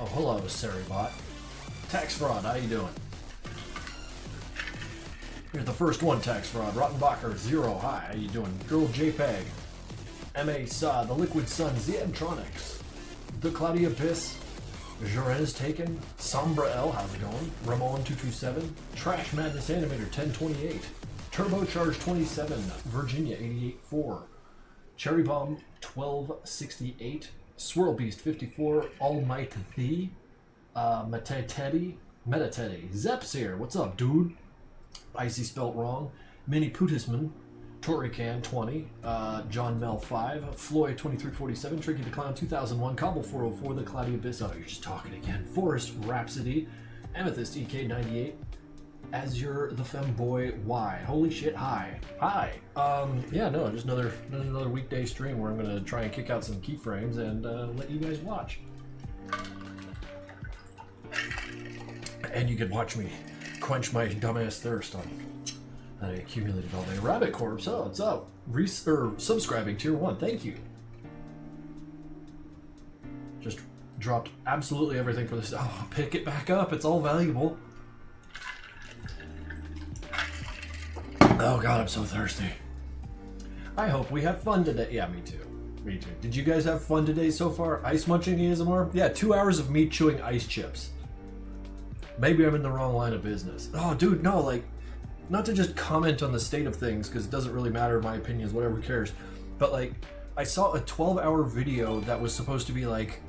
Oh, hello, Saribot. Tax fraud, how you doing? Here's the first one, tax fraud. Rottenbacher, 0, hi, how you doing? Girl JPEG. M.A. Saw, The Liquid Sun, Zeantronics. The Cloudy Abyss. Jerez Taken. Sombra L, how's it going? Ramon227. Trash Madness Animator, 1028. Turbocharge 27. Virginia, 88.4. Cherry Bomb, 1268. Swirl Beast, 54. Almighty Thee. Metateddy. Zeps here, what's up, dude? Icy spelt wrong. Mini Putisman. Torican 20, John Mel 5, Floyd 2347, Tricky the Clown 2001, Cobble 404, The Cloudy Abyss, oh you're just talking again, Forest Rhapsody, Amethyst EK 98, Azure the Femboy Y, holy shit, hi. Yeah, no, just another weekday stream where I'm gonna try and kick out some keyframes and let you guys watch. And you can watch me quench my dumbass thirst on I accumulated all day. Rabbit Corpse, oh, what's up? Subscribing, tier 1, thank you. Just dropped absolutely everything for this. Oh, pick it back up, it's all valuable. Oh god, I'm so thirsty. I hope we have fun today. Yeah, me too. Me too. Did you guys have fun today so far? Ice munching ASMR? Yeah, 2 hours of me chewing ice chips. Maybe I'm in the wrong line of business. Oh, dude, no, like, not to just comment on the state of things, because it doesn't really matter, my opinions, whatever cares, but like, I saw a 12-hour video that was supposed to be like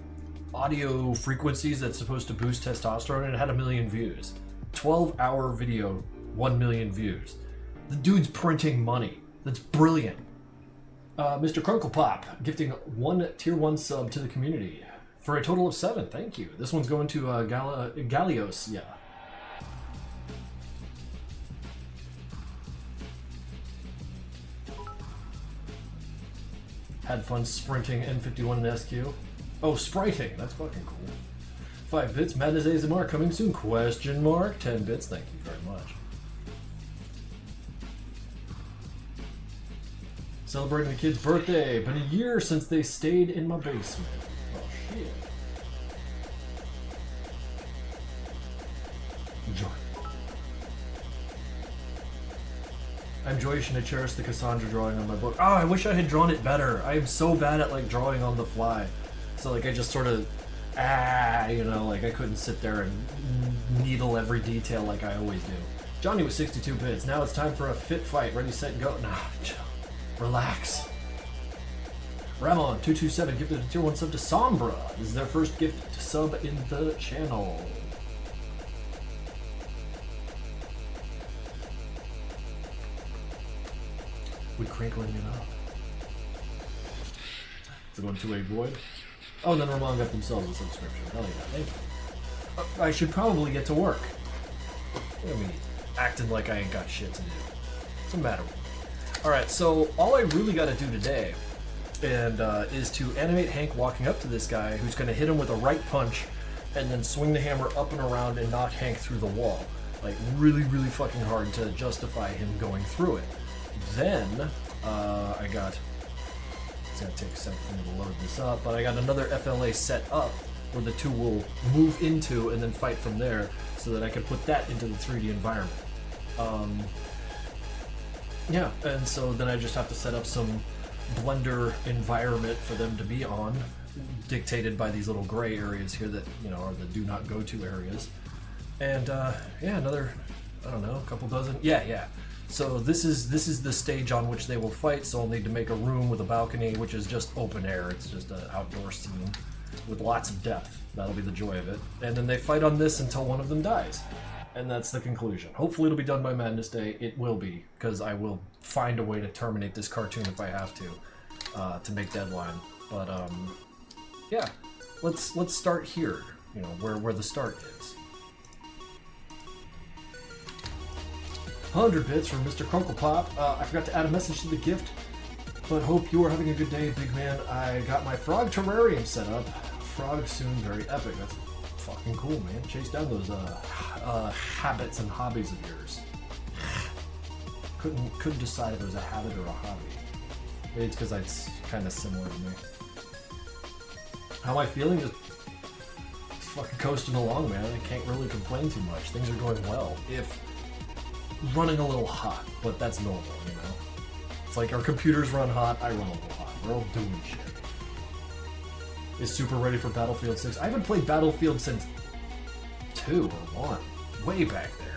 audio frequencies that's supposed to boost testosterone, and it had 1 million views. 12-hour video, 1 million views. The dude's printing money. That's brilliant. Mr. Krinkle Pop, gifting 1 tier 1 sub to the community for a total of 7, thank you. This one's going to Gallios, yeah. Had fun sprinting N51 and SQ. Oh, spriting, that's fucking cool. 5 bits, Madness ASMR coming soon, question mark. 10 bits, thank you very much. Celebrating the kid's birthday, been a year since they stayed in my basement. Oh shit. Enjoy. I'm joyous and I cherish the Cassandra drawing on my book. Oh, I wish I had drawn it better. I am so bad at like drawing on the fly. So like I just sort of, you know, like I couldn't sit there and needle every detail like I always do. Johnny was 62 bits. Now it's time for a fit fight. Ready, set, go. Nah, relax. Ramon227 gifted a tier 1 sub to Sombra. This is their first gift sub in the channel. With crinkling it up. Is it going to a void? Oh, and then Ramon got themselves a subscription. Hell yeah, thank you. I should probably get to work. Look at me acting like I ain't got shit to do. What's the matter with me? Alright, so all I really gotta do today and is to animate Hank walking up to this guy who's gonna hit him with a right punch and then swing the hammer up and around and knock Hank through the wall. Like really, really fucking hard to justify him going through it. Then, it's gonna take a second for me to load this up, but I got another FLA set up where the two will move into and then fight from there so that I can put that into the 3D environment. Yeah, and so then I just have to set up some Blender environment for them to be on, dictated by these little gray areas here that, you know, are the do not go to areas. And, yeah, another, I don't know, a couple dozen, yeah. So this is the stage on which they will fight, so I'll need to make a room with a balcony, which is just open air. It's just an outdoor scene with lots of depth. That'll be the joy of it. And then they fight on this until one of them dies. And that's the conclusion. Hopefully it'll be done by Madness Day. It will be, because I will find a way to terminate this cartoon if I have to make deadline. But, yeah. Let's start here, you know, where the start is. 100 bits from Mr. Krinkle Pop. I forgot to add a message to the gift, but hope you are having a good day, big man. I got my frog terrarium set up. Frog soon, very epic. That's fucking cool, man. Chase down those habits and hobbies of yours. Couldn't decide if it was a habit or a hobby. Maybe it's because it's kind of similar to me. How am I feeling? Just fucking coasting along, man. I can't really complain too much. Things are going well. If running a little hot, but that's normal, you know? It's like our computers run hot, I run a little hot. We're all doing shit. Is Super ready for Battlefield 6? I haven't played Battlefield since 2 or 1. Way back there.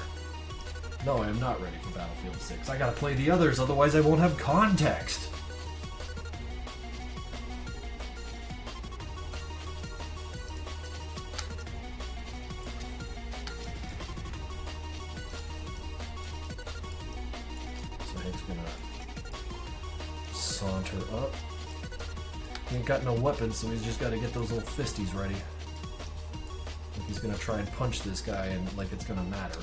No, I am not ready for Battlefield 6. I gotta play the others, otherwise I won't have context. So Hank's gonna saunter up. He ain't got no weapons, so he's just gotta get those little fisties ready. Like he's gonna try and punch this guy and like it's gonna matter.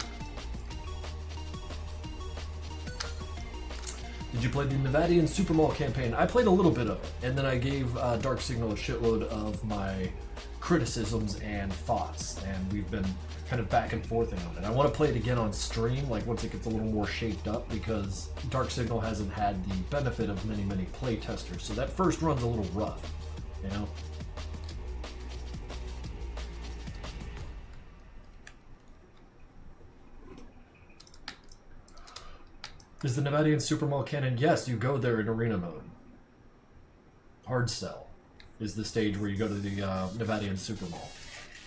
Did you play the Nevadian Supermall campaign? I played a little bit of it, and then I gave Dark Signal a shitload of my criticisms and thoughts, and we've been kind of back and forthing on it. I want to play it again on stream, like once it gets a little more shaped up, because Dark Signal hasn't had the benefit of many play testers, so that first run's a little rough, you know? Is the Nevadian Supermall canon? Yes, you go there in arena mode. Hard Sell is the stage where you go to the Nevadian Supermall.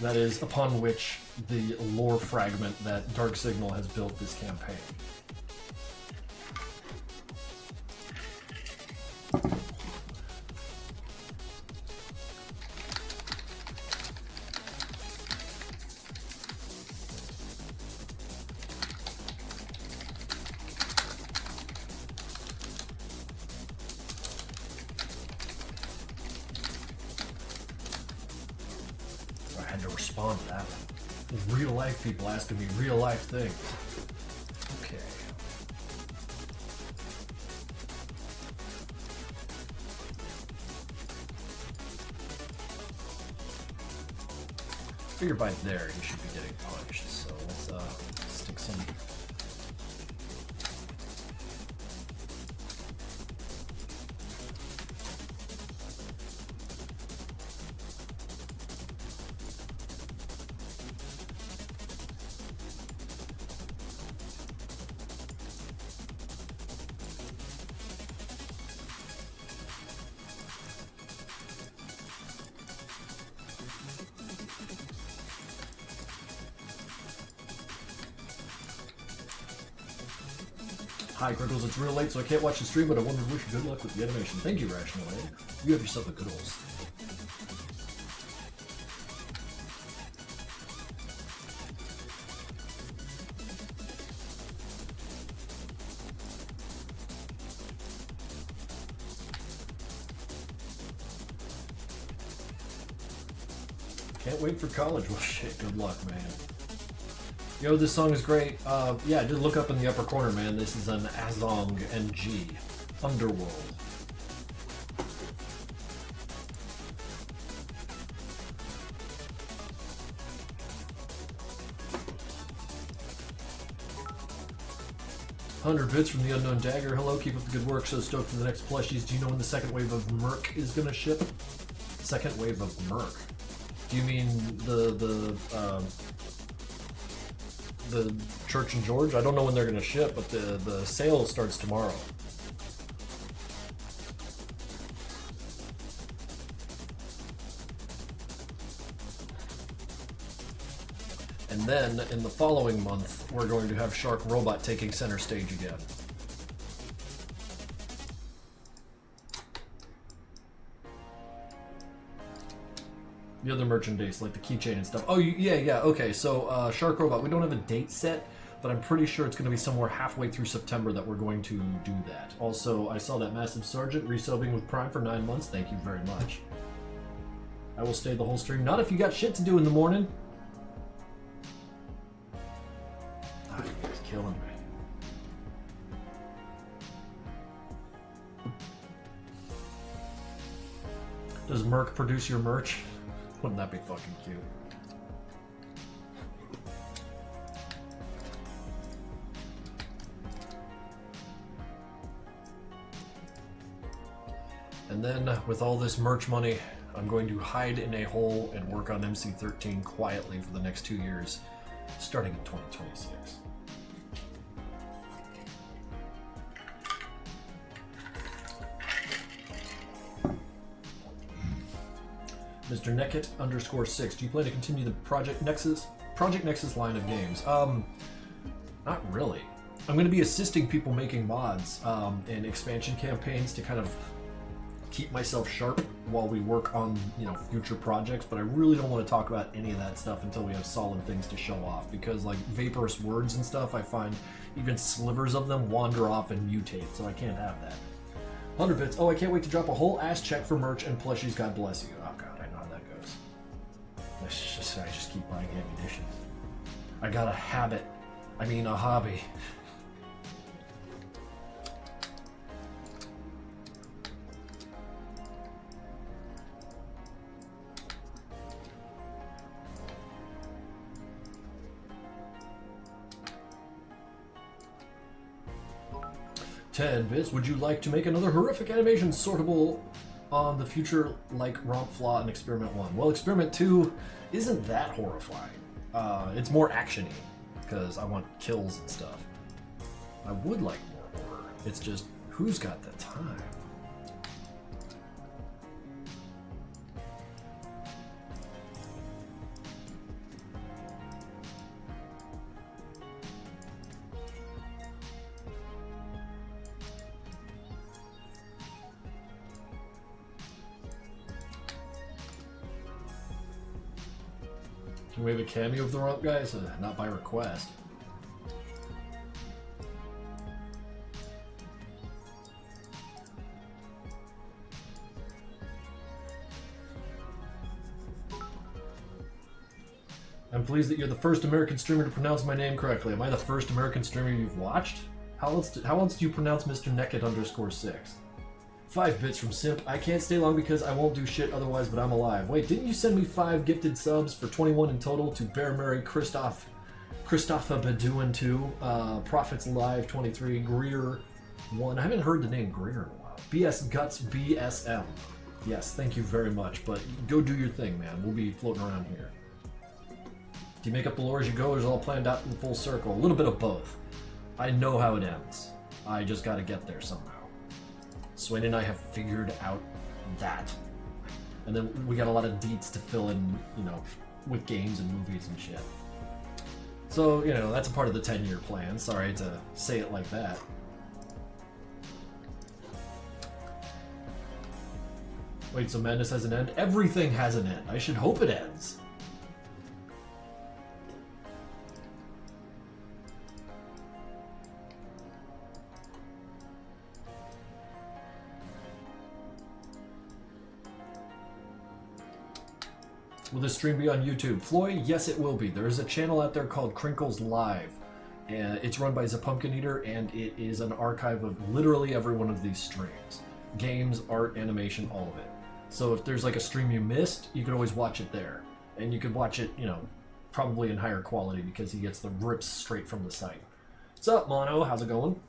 That is upon which the lore fragment that Dark Signal has built this campaign. Respond to that one. Real life people asking me real life things. Okay. Figure by there you should be getting punished. So let's stick some. Hi, Krinkels, it's real late, so I can't watch the stream, but I wanted to wish you good luck with the animation. Thank you, Rational Aid. You have yourself a good old sleep. Can't wait for college. Well, shit, good luck, man. Yo, this song is great. Yeah, just look up in the upper corner, man. This is an Azong NG. Underworld. $100 bits from the Unknown Dagger. Hello, keep up the good work. So stoked for the next plushies. Do you know when the second wave of Merc is gonna ship? Second wave of Merc. Do you mean the Church and George? I don't know when they're going to ship, but the sale starts tomorrow. And then, in the following month, we're going to have Shark Robot taking center stage again. The other merchandise, like the keychain and stuff. Oh, yeah, okay. So, Shark Robot, we don't have a date set, but I'm pretty sure it's going to be somewhere halfway through September that we're going to do that. Also, I saw that Massive Sergeant resubbing with Prime for 9 months. Thank you very much. I will stay the whole stream. Not if you got shit to do in the morning. Ah, you guys killing me. Does Merc produce your merch? Wouldn't that be fucking cute? And then, with all this merch money, I'm going to hide in a hole and work on MC13 quietly for the next 2 years, starting in 2026. Mr. Neckett _6. Do you plan to continue the Project Nexus line of games? Not really. I'm going to be assisting people making mods and expansion campaigns to kind of keep myself sharp while we work on, you know, future projects, but I really don't want to talk about any of that stuff until we have solid things to show off, because like vaporous words and stuff, I find even slivers of them wander off and mutate, so I can't have that. 100 bits. Oh, I can't wait to drop a whole ass check for merch and plushies. God bless you. Oh god, I know how that goes. I just keep buying ammunitions. I got a hobby. 10 bits. Would you like to make another horrific animation sortable on the future like Romp Flaw and Experiment 1? Well, Experiment 2 isn't that horrifying. It's more action-y, because I want kills and stuff. I would like more horror. It's just, who's got the time? Can we have a cameo of the Rump guys? Not by request. I'm pleased that you're the first American streamer to pronounce my name correctly. Am I the first American streamer you've watched? How else do you pronounce Mr. Neckett _6? 5 bits from Simp. I can't stay long because I won't do shit otherwise, but I'm alive. Wait, didn't you send me 5 gifted subs for 21 in total to Bear Murray, Christopher Bedouin 2, Prophets Live 23, Greer 1. I haven't heard the name Greer in a while. BS Guts BSM. Yes, thank you very much, but go do your thing, man. We'll be floating around here. Do you make up the lore as you go, or is it all planned out in full circle? A little bit of both. I know how it ends. I just gotta get there somehow. Swain and I have figured out that. And then we got a lot of deets to fill in, you know, with games and movies and shit. So, you know, that's a part of the 10-year plan. Sorry to say it like that. Wait, so madness has an end? Everything has an end. I should hope it ends. Will this stream be on YouTube? Floyd, yes it will be. There is a channel out there called Krinkels Live. And it's run by Pumpkin Eater, and it is an archive of literally every one of these streams. Games, art, animation, all of it. So if there's like a stream you missed, you can always watch it there. And you can watch it, you know, probably in higher quality because he gets the rips straight from the site. What's up, Mono? How's it going?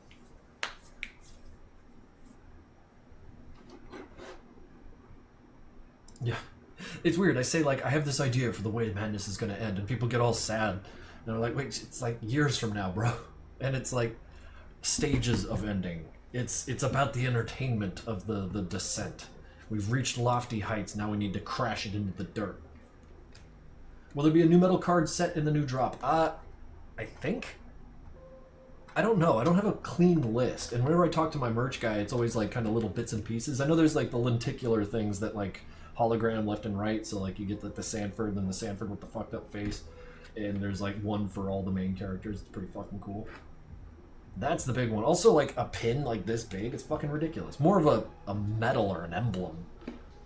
Yeah. It's weird. I say, like, I have this idea for the way madness is going to end, and people get all sad. And they're like, wait, it's like years from now, bro. And it's like stages of ending. It's about the entertainment of the descent. We've reached lofty heights. Now we need to crash it into the dirt. Will there be a new metal card set in the new drop? I think. I don't know. I don't have a clean list. And whenever I talk to my merch guy, it's always like kind of little bits and pieces. I know there's like the lenticular things that like hologram left and right, so like you get like the Sanford and then the Sanford with the fucked up face, and there's like one for all the main characters. It's pretty fucking cool. That's the big one. Also, like a pin like this big, it's fucking ridiculous. More of a medal or an emblem,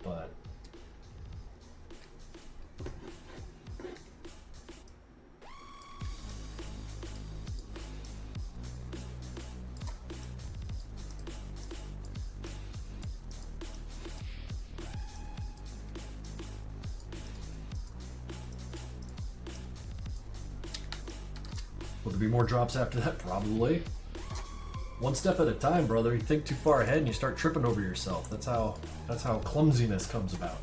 but will there be more drops after that? Probably. One step at a time, brother. You think too far ahead and you start tripping over yourself. That's how clumsiness comes about.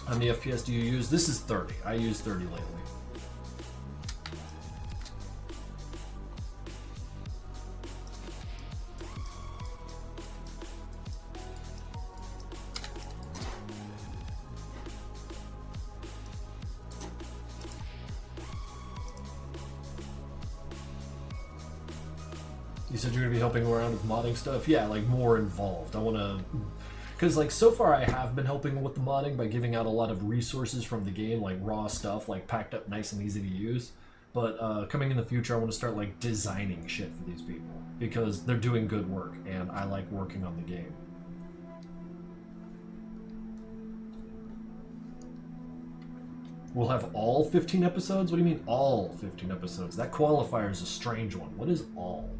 How many FPS do you use? This is 30. I use 30 lately. You said you're going to be helping around with modding stuff? Yeah, like more involved. I want to... Because like so far I have been helping with the modding by giving out a lot of resources from the game, like raw stuff, like packed up nice and easy to use. But coming in the future, I want to start like designing shit for these people. Because they're doing good work, and I like working on the game. We'll have all 15 episodes? What do you mean all 15 episodes? That qualifier is a strange one. What is all?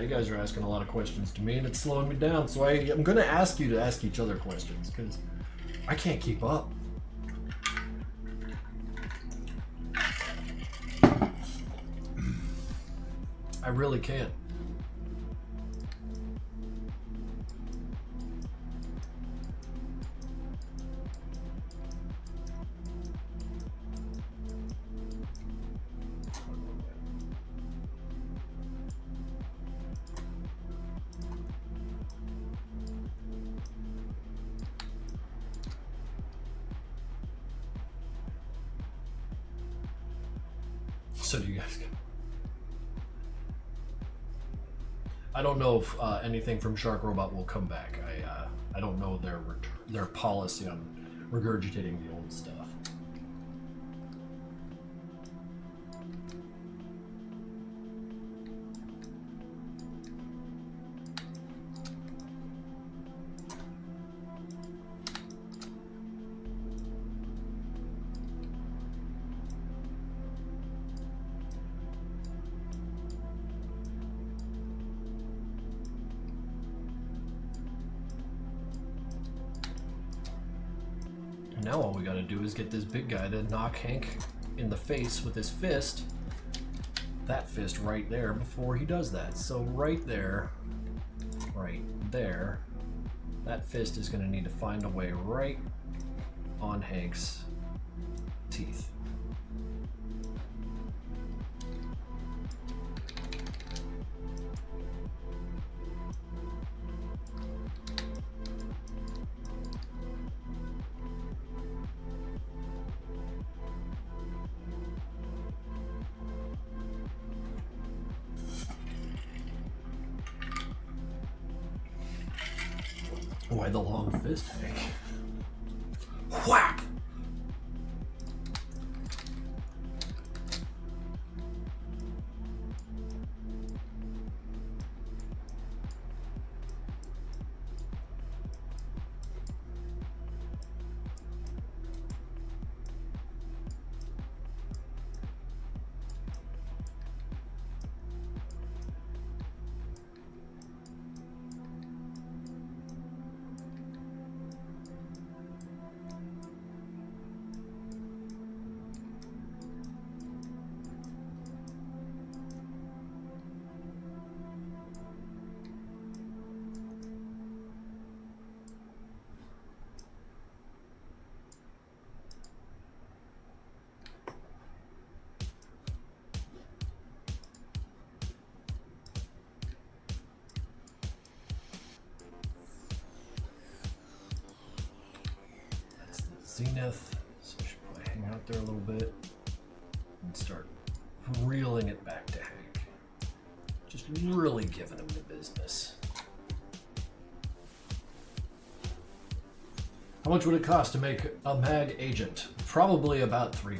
You guys are asking a lot of questions to me, and it's slowing me down. So I'm going to ask you to ask each other questions, because I can't keep up. I really can't. So do you guys. I don't know if anything from Shark Robot will come back. I don't know their policy on regurgitating the old stuff. Now all we gotta do is get this big guy to knock Hank in the face with his fist. That fist right there before he does that. So right there, that fist is gonna need to find a way right on Hank's teeth. Why the long fist, Hank? Whack! Zenith, so I should probably hang out there a little bit and start reeling it back to Hank. Just really giving him the business. How much would it cost to make a mag agent? Probably about $350.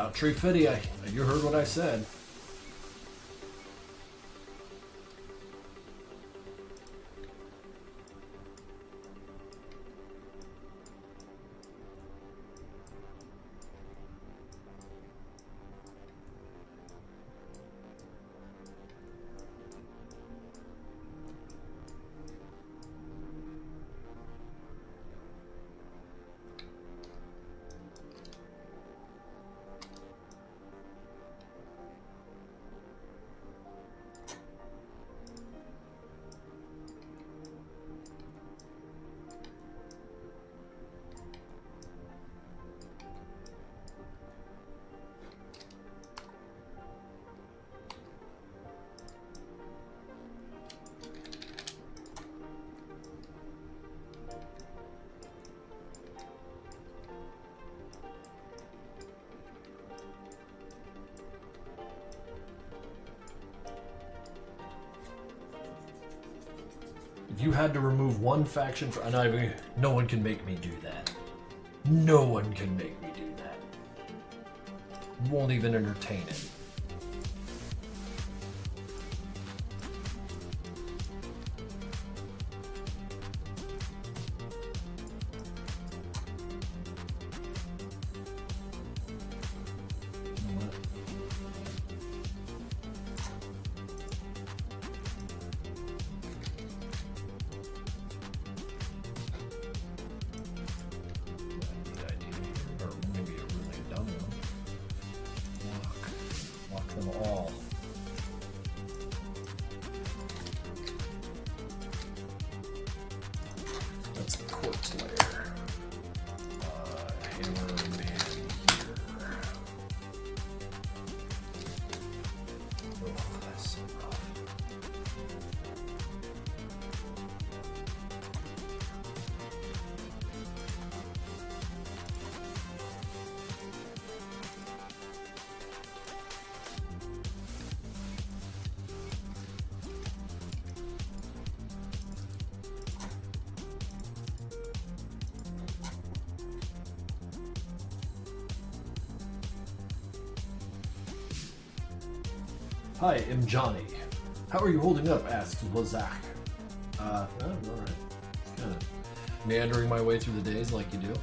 Tree Fitty, you heard what I said. If you had to remove one faction from... No one can make me do that. No one can make me do that. Won't even entertain it. Hi, I'm Johnny. How are you holding up? Asks Lazak. I'm alright. Kind of meandering my way through the days like you do.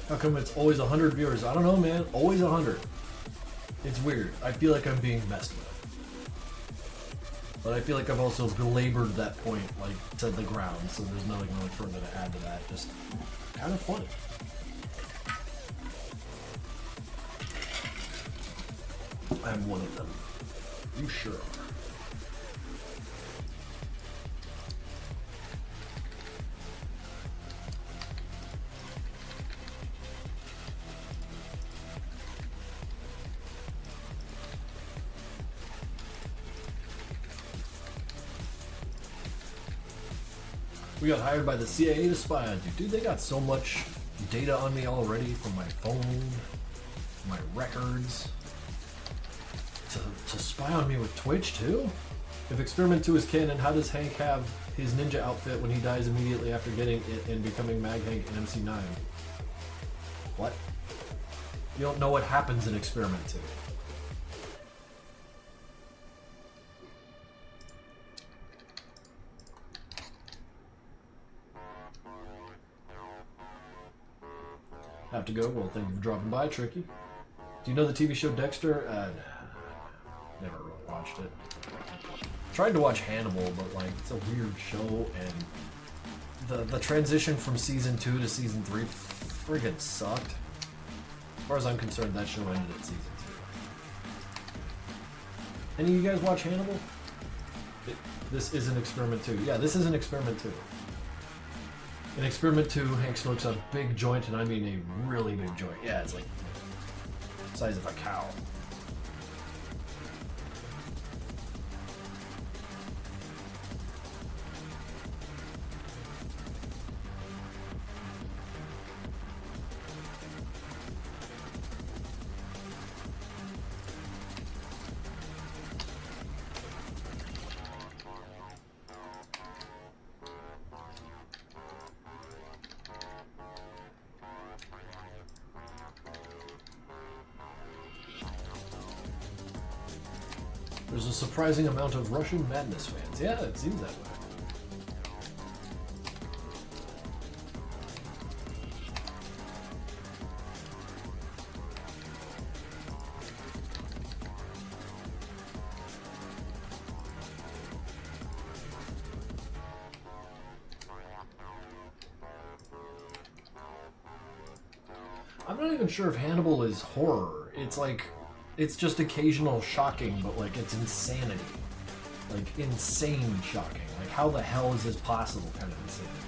How come it's always 100 viewers? I don't know, man. Always 100. It's weird. I feel like I'm being messed with. But I feel like I've also belabored that point, like, to the ground, so there's nothing really further to add to that. Just kind of funny. I'm one of them. You sure are. We got hired by the CIA to spy on you. Dude, they got so much data on me already from my phone, my records. To spy on me with Twitch, too? If Experiment 2 is canon, how does Hank have his ninja outfit when he dies immediately after getting it and becoming Mag Hank in MC9? What? You don't know what happens in Experiment 2. Have to go? Well, thank you for dropping by, Tricky. Do you know the TV show Dexter? Nah. Never really watched it. Tried to watch Hannibal, but like, it's a weird show, and the transition from season 2 to season 3 friggin' sucked. As far as I'm concerned, that show ended at season 2. Any of you guys watch Hannibal? This is an Experiment 2. Yeah, this is an Experiment 2. In Experiment 2, Hank smokes a big joint, and I mean a really big joint. Yeah, it's like the size of a cow. There's a surprising amount of Russian Madness fans. Yeah, it seems that way. I'm not even sure if Hannibal is horror. It's like, it's just occasional shocking, but like it's insanity. Like insane shocking. Like how the hell is this possible kind of insanity.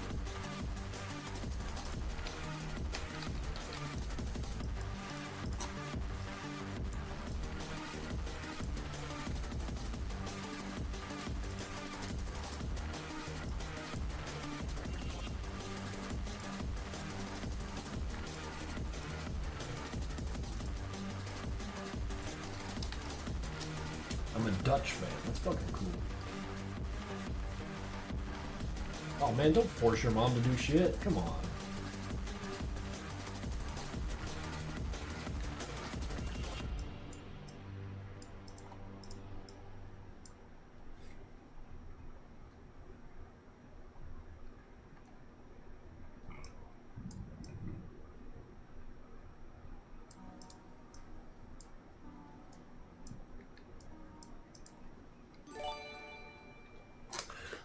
I'm a Dutch fan. That's fucking cool. Oh man, don't force your mom to do shit. Come on.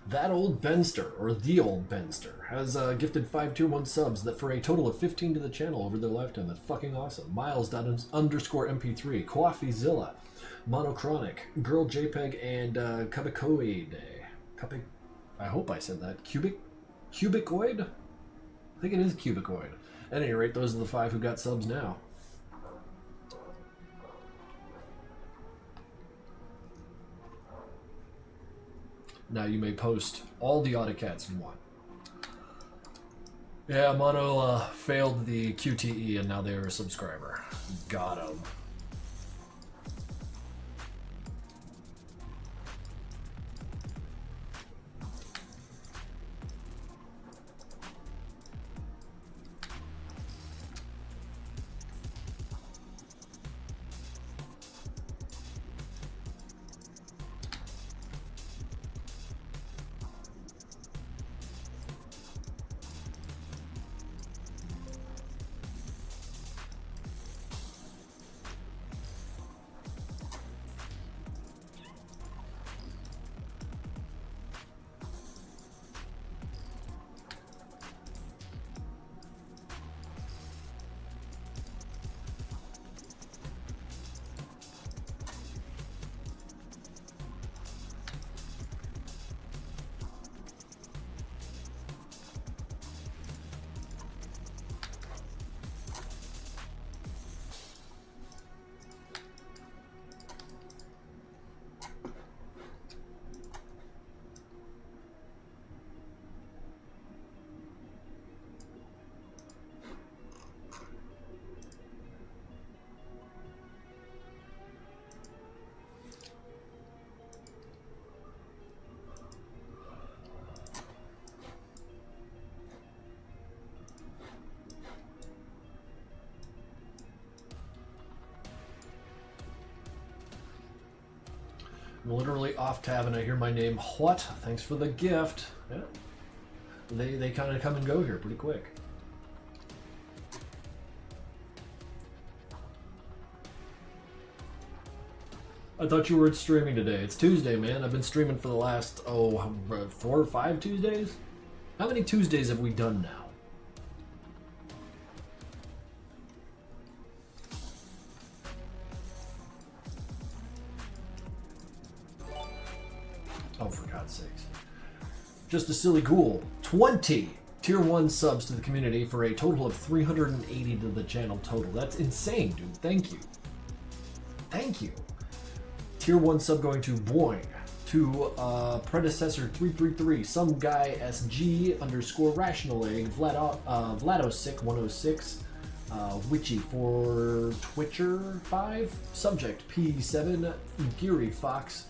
That old Benster, or the old Benster, has gifted 5 tier 1 subs that for a total of 15 to the channel over their lifetime. That's fucking awesome. Miles._MP3, Coffeezilla, Monochronic, Girl JPEG, and Cubicoid. I hope I said that. Cubicoid? I think it is Cubicoid. At any rate, those are the 5 who got subs now. Now you may post all the autocats you want. Yeah, Mono failed the QTE and now they're a subscriber. Got him. I'm literally off tab and I hear my name. What? Thanks for the gift. Yeah. They kind of come and go here pretty quick. I thought you weren't streaming today. It's Tuesday, man. I've been streaming for the last, 4 or 5 Tuesdays? How many Tuesdays have we done now? Oh, for God's sakes. Just a silly ghoul. 20 Tier 1 subs to the community for a total of 380 to the channel total. That's insane, dude. Thank you. Thank you. Tier 1 sub going to Boing. To predecessor 333, some guy SG _rational egg, Vladosic 106, Witchy for Twitcher 5, subject P7, Geary Fox,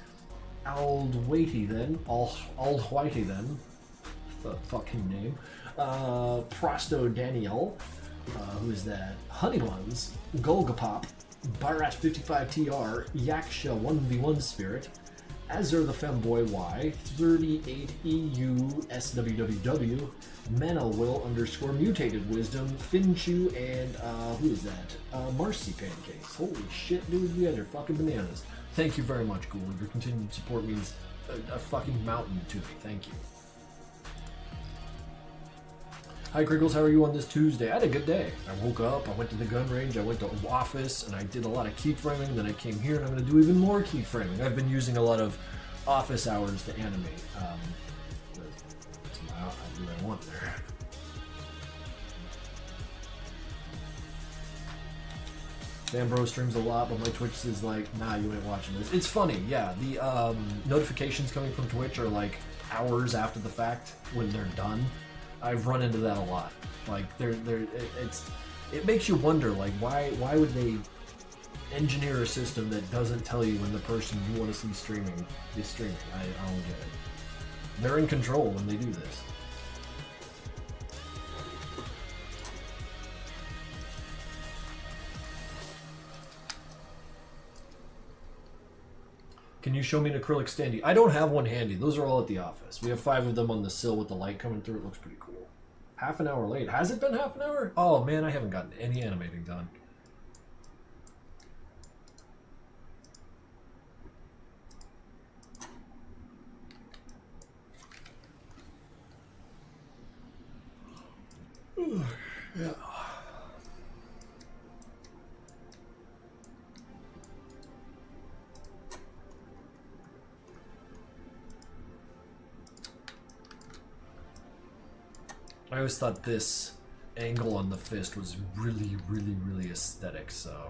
Aldwaity then, Aldwhitey then, the fucking name, Prosto Daniel, who is that? Honeybuns, Golgapop, Barat 55TR, Yaksha 1v1 Spirit, Azur the Femboy Y, 38EU SWWW, Manalwill _mutated wisdom, Finchu, and who is that? Marcy Pancakes. Holy shit, dude, you guys are fucking bananas. Thank you very much, Ghoul. Your continued support means a fucking mountain to me. Thank you. Hi, Krinkels. How are you on this Tuesday? I had a good day. I woke up, I went to the gun range, I went to office, and I did a lot of keyframing. Then I came here, and I'm going to do even more keyframing. I've been using a lot of office hours to animate. That's I do what I want there. Dan Bro streams a lot, but my Twitch is like, nah, you ain't watching this. It's funny, yeah. The notifications coming from Twitch are like hours after the fact when they're done. I've run into that a lot. Like, it makes you wonder, like, why would they engineer a system that doesn't tell you when the person you want to see streaming is streaming? I don't get it. They're in control when they do this. Can you show me an acrylic standee? I don't have one handy. Those are all at the office. We have 5 of them on the sill with the light coming through. It looks pretty cool. Half an hour late. Has it been half an hour? Oh man, I haven't gotten any animating done. Yeah. I always thought this angle on the fist was really, really, really aesthetic, so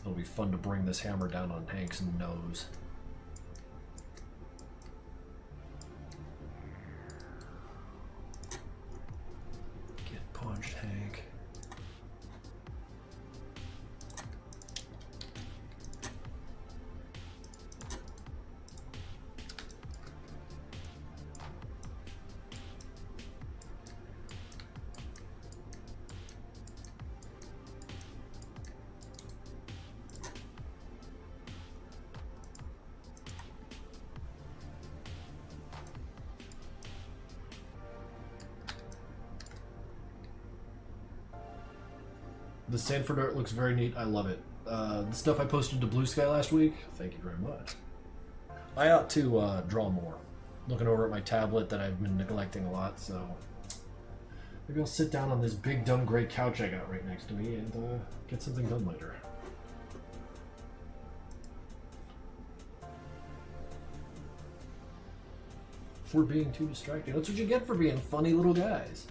it'll be fun to bring this hammer down on Hank's nose. Get punched, Hank. The Sanford art looks very neat. I love it. The stuff I posted to Blue Sky last week, thank you very much. I ought to draw more. Looking over at my tablet that I've been neglecting a lot, so maybe I'll sit down on this big dumb gray couch I got right next to me and get something done later. For being too distracting. That's what you get for being funny little guys.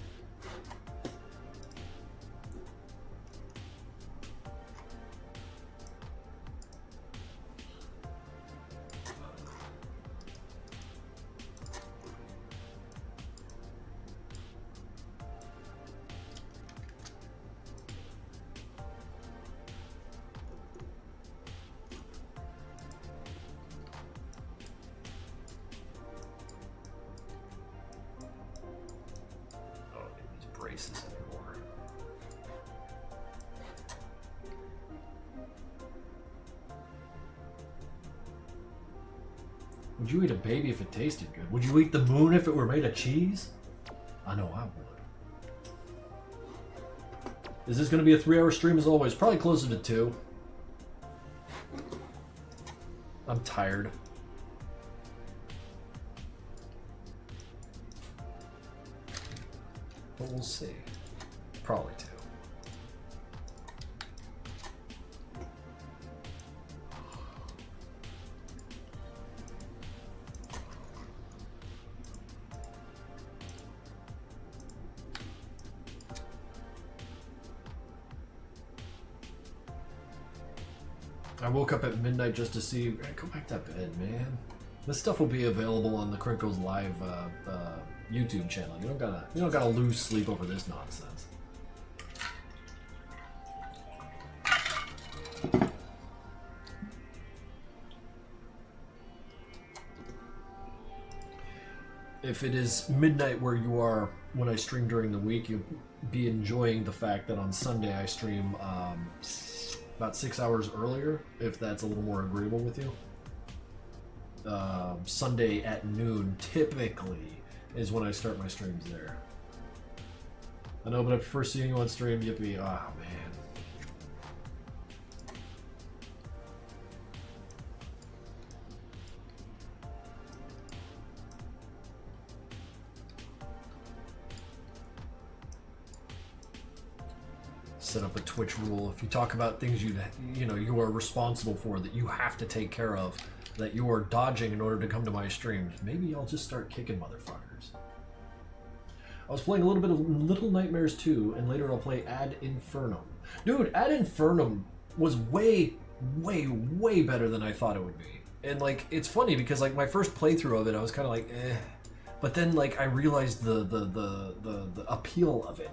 Anymore. Would you eat a baby if it tasted good? Would you eat the moon if it were made of cheese? I know I would. Is this going to be a 3-hour stream as always? Probably closer to 2. I'm tired. But we'll see. Probably 2. I woke up at midnight just to see. Go back to bed, man. This stuff will be available on the Krinkels live YouTube channel. You don't gotta lose sleep over this nonsense. If it is midnight where you are when I stream during the week, you'll be enjoying the fact that on Sunday I stream about 6 hours earlier, if that's a little more agreeable with you. Sunday at noon typically is when I start my streams there. I know, but I prefer seeing you on stream. Yippee. Ah, man. Set up a Twitch rule. If you talk about things you are responsible for, that you have to take care of, that you are dodging in order to come to my streams, maybe I'll just start kicking motherfuckers. I was playing a little bit of Little Nightmares 2, and later I'll play Ad Infernum. Dude, Ad Infernum was way, way, way better than I thought it would be. And like, it's funny because like my first playthrough of it, I was kind of like, eh. But then like I realized the appeal of it.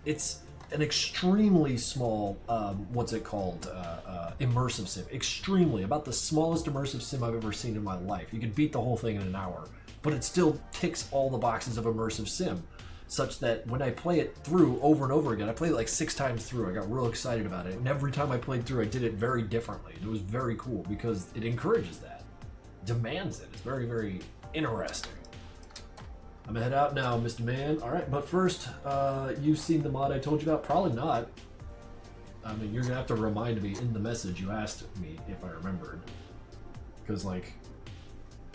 It's an extremely small, immersive sim. Extremely, about the smallest immersive sim I've ever seen in my life. You could beat the whole thing in an hour, but it still ticks all the boxes of immersive sim, such that when I play it through over and over again, I played it like 6 times through. I got real excited about it, and every time I played through, I did it very differently. It was very cool because it encourages that, demands it. It's very, very interesting. I'm gonna head out now, Mr. Man. All right, but first, you've seen the mod I told you about? Probably not. I mean, you're gonna have to remind me in the message you asked me if I remembered. Because, like,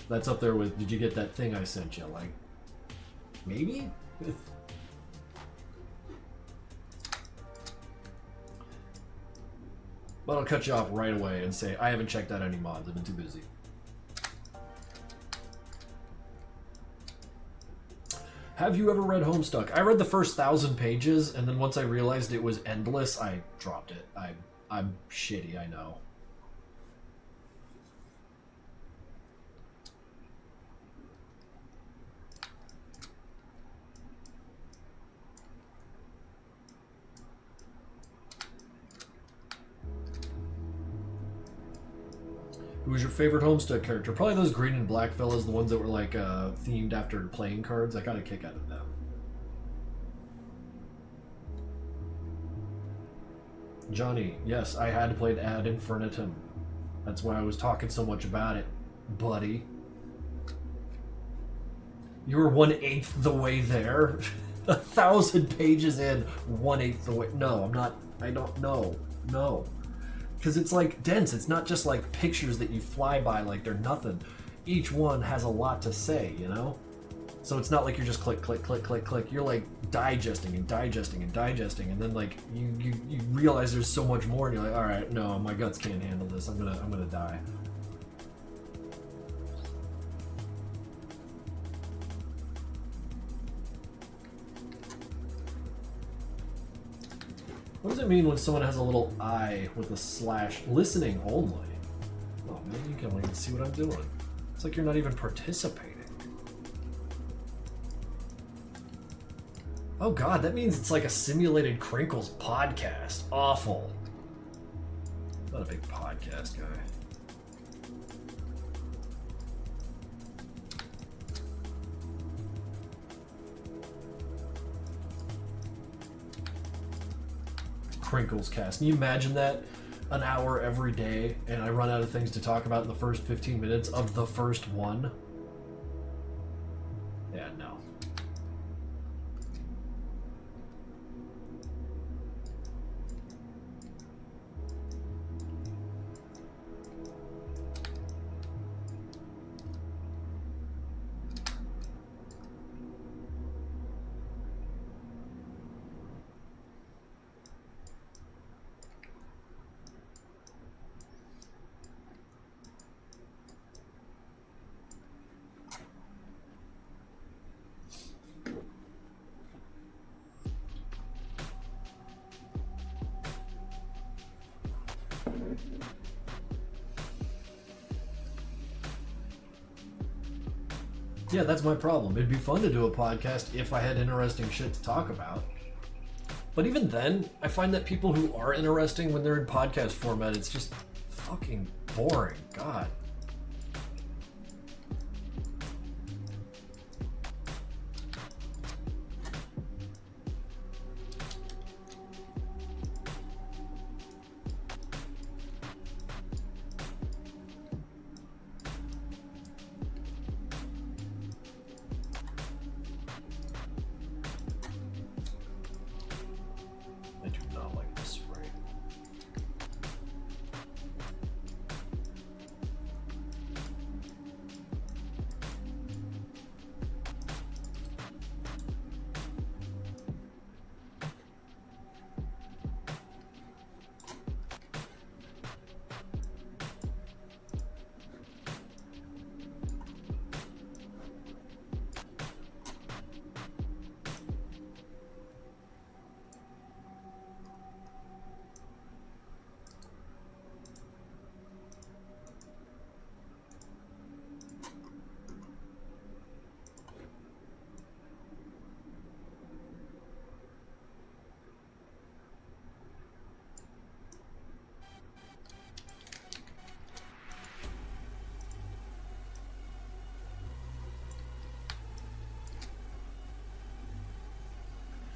that's up there with, did you get that thing I sent you? Like, maybe? But I'll cut you off right away and say, I haven't checked out any mods. I've been too busy. Have you ever read Homestuck? I read the first 1,000 pages, and then once I realized it was endless, I dropped it. I'm shitty, I know. Who was your favorite Homestuck character? Probably those green and black fellas, the ones that were like themed after playing cards. I got a kick out of them. Johnny, yes, I had played Ad Infinitum. That's why I was talking so much about it, buddy. You were 1/8 the way there. 1,000 pages in, 1/8 the way. No, I'm not. I don't know. No. Because it's like dense. It's not just like pictures that you fly by like they're nothing. Each one has a lot to say, you know? So it's not like you're just click, click, click, click, click. You're like digesting and digesting and digesting, and then like you realize there's so much more, and you're like, all right, no, my guts can't handle this. I'm gonna die. What does it mean when someone has a little eye with a slash? Listening only. Oh man, you can't even see what I'm doing. It's like you're not even participating. Oh god, that means it's like a simulated Krinkels podcast. Awful. Not a big podcast guy. Krinkels cast. Can you imagine that? an hour every day and I run out of things to talk about in the first 15 minutes of the first one. Yeah, no. Yeah, that's my problem. It'd be fun to do a podcast if I had interesting shit to talk about. But even then, I find that people who are interesting when they're in podcast format, it's just fucking boring. God.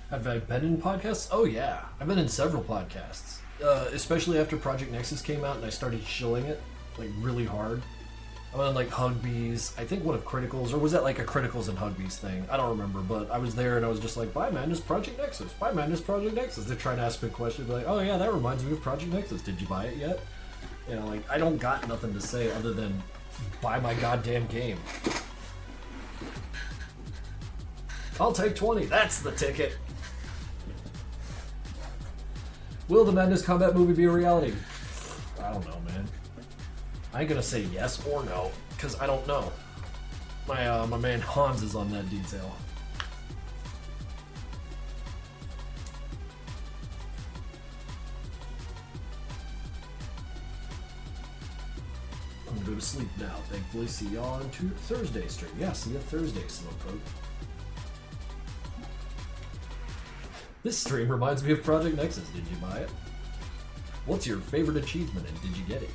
Have I been in podcasts? Oh yeah, I've been in several podcasts. Especially after Project Nexus came out and I started shilling it, like, really hard. I went on, like, Hugbees, I think one of Krinkels, or was that like a Krinkels and Hugbees thing? I don't remember, but I was there and I was just like, buy Madness Project Nexus, buy Madness Project Nexus. They're trying to ask me a question, be like, oh yeah, that reminds me of Project Nexus, did you buy it yet? You know, like, I don't got nothing to say other than buy my goddamn game. I'll take 20, that's the ticket. Will the Madness Combat movie be a reality? I don't know, man. I ain't gonna say yes or no, because I don't know. My man Hans is on that detail. I'm gonna go to sleep now, thankfully. See y'all on Thursday stream. Yeah, see you Thursday, Slowpoke. This stream reminds me of Project Nexus. Did you buy it? What's your favorite achievement and did you get it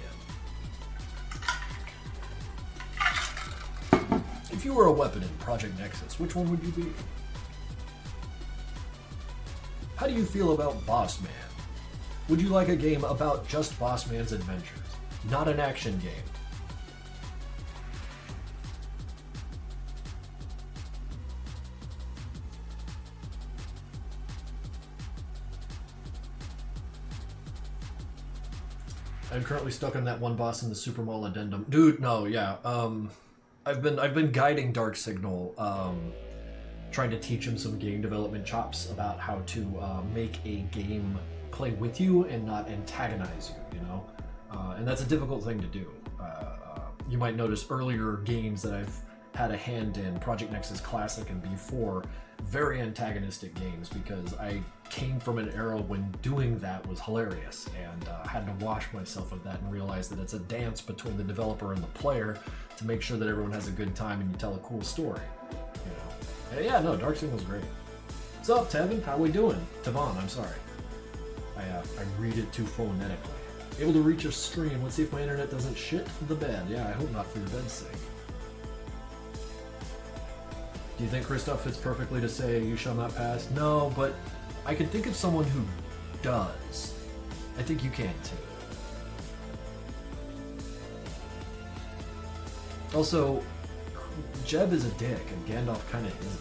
yet? If you were a weapon in Project Nexus, which one would you be? How do you feel about Boss Man? Would you like a game about just Boss Man's adventures, not an action game? I'm currently stuck on that one boss in the Super Mall Addendum. Dude, no, yeah. I've been guiding Dark Signal, trying to teach him some game development chops about how to make a game play with you and not antagonize you, you know? And that's a difficult thing to do. You might notice earlier games that I've had a hand in, Project Nexus Classic and before, very antagonistic games because I came from an era when doing that was hilarious and had to wash myself of that and realize that it's a dance between the developer and the player to make sure that everyone has a good time and you tell a cool story. You know? And yeah, no, Dark Signal's great. What's up, Tevin? How we doing? Tavon, I'm sorry. I read it too phonetically. Able to reach a stream. Let's see if my internet doesn't shit the bed. Yeah, I hope not for your bed's sake. Do you think Christoph fits perfectly to say you shall not pass? No, but I could think of someone who does. I think you can too. Also, Jeb is a dick, and Gandalf kind of isn't.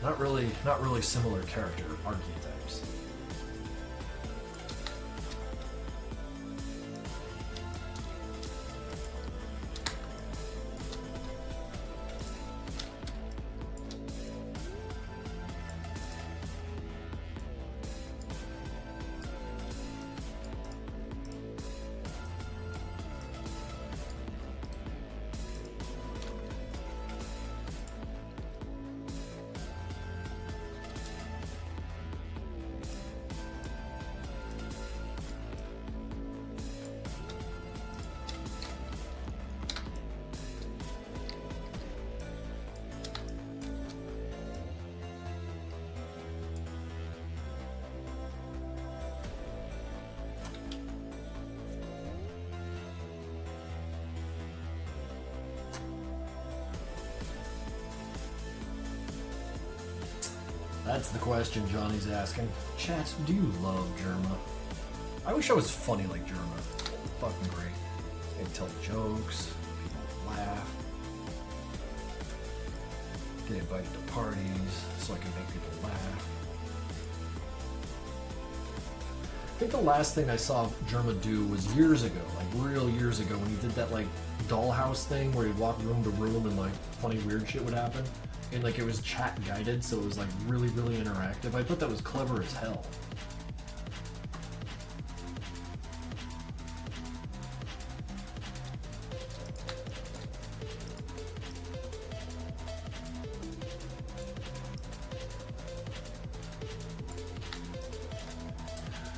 Not really similar character archetypes. That's the question Johnny's asking. Chat, do you love Germa? I wish I was funny like Germa. Fucking great. I can tell jokes, people laugh, get invited to parties so I can make people laugh. I think the last thing I saw Germa do was years ago, like real years ago, when he did that like dollhouse thing where he'd walk room to room and like funny weird shit would happen. And like it was chat guided, so it was like really interactive. I thought that was clever as hell.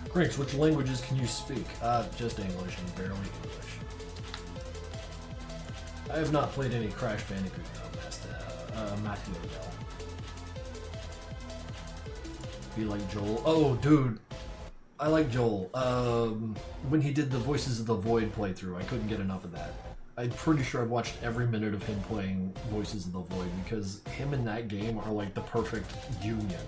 Krinkels, which languages can you speak? Just English and barely English. I have not played any Crash Bandicoot though. Matthew Odell. Be like Joel. Oh, dude. I like Joel. When he did the Voices of the Void playthrough, I couldn't get enough of that. I'm pretty sure I've watched every minute of him playing Voices of the Void because him and that game are like the perfect union.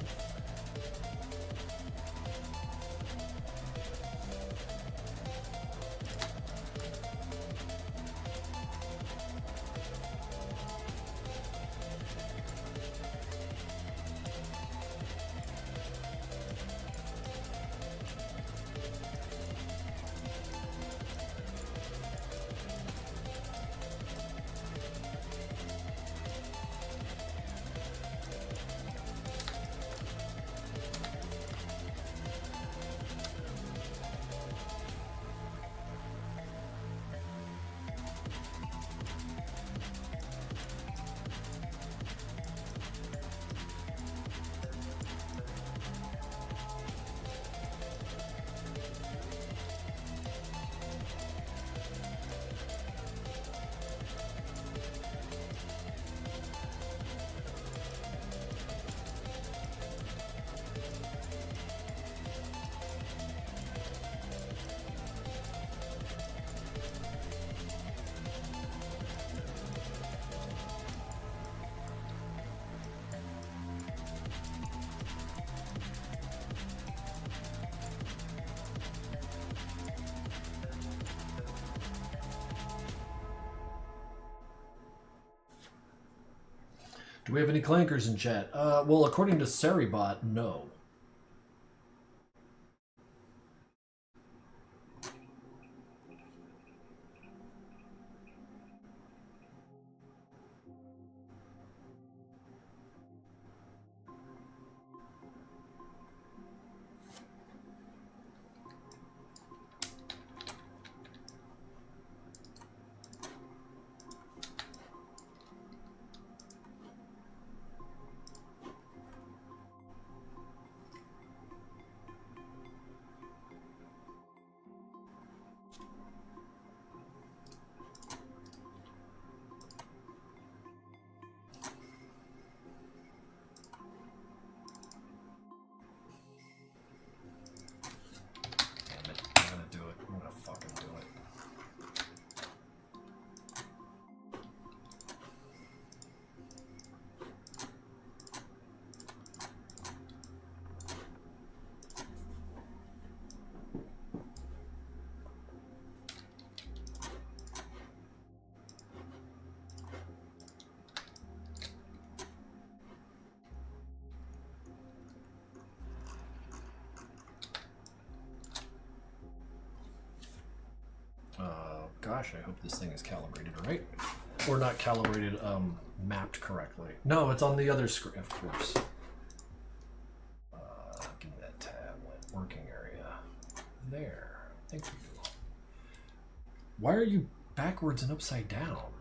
Do we have any clankers in chat? Well, according to Seribot, no. gosh, I hope this thing is calibrated right. Or not calibrated, mapped correctly. No, it's on the other screen, of course. Give me that tab, working area. There, thank you. Why are you backwards and upside down?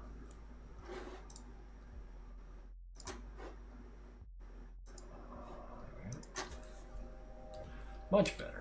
Much better.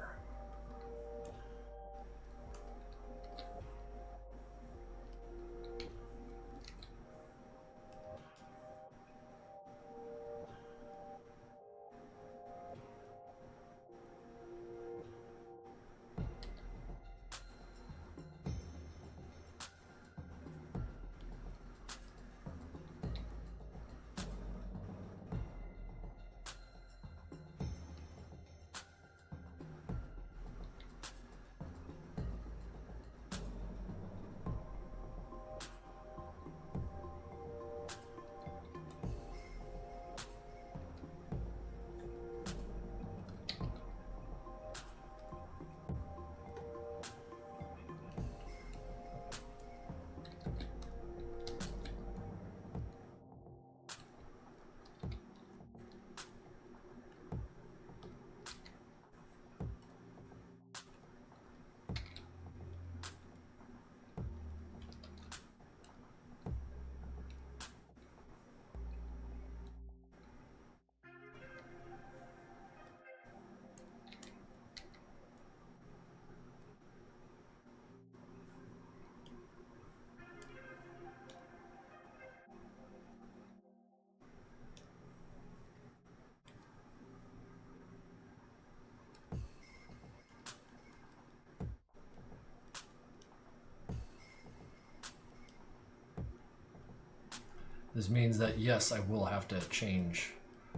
This means that, yes, I will have to change,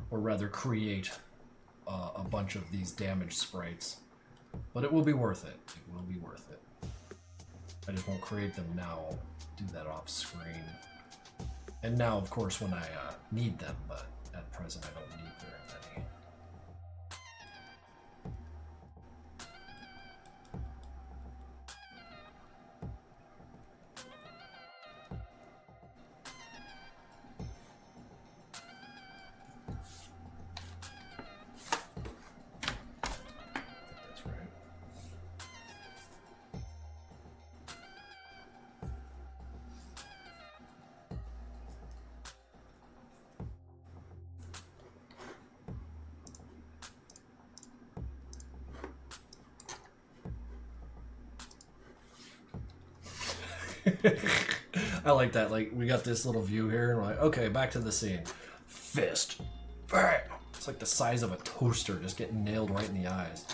or rather create, a bunch of these damaged sprites. But it will be worth it. It will be worth it. I just won't create them now. I'll do that off screen. And now, of course, when I need them, but at present I don't need very many. I like that. Like, we got this little view here, and we're like, okay, back to the scene. Fist. Bang! It's like the size of a toaster, just getting nailed right in the eyes.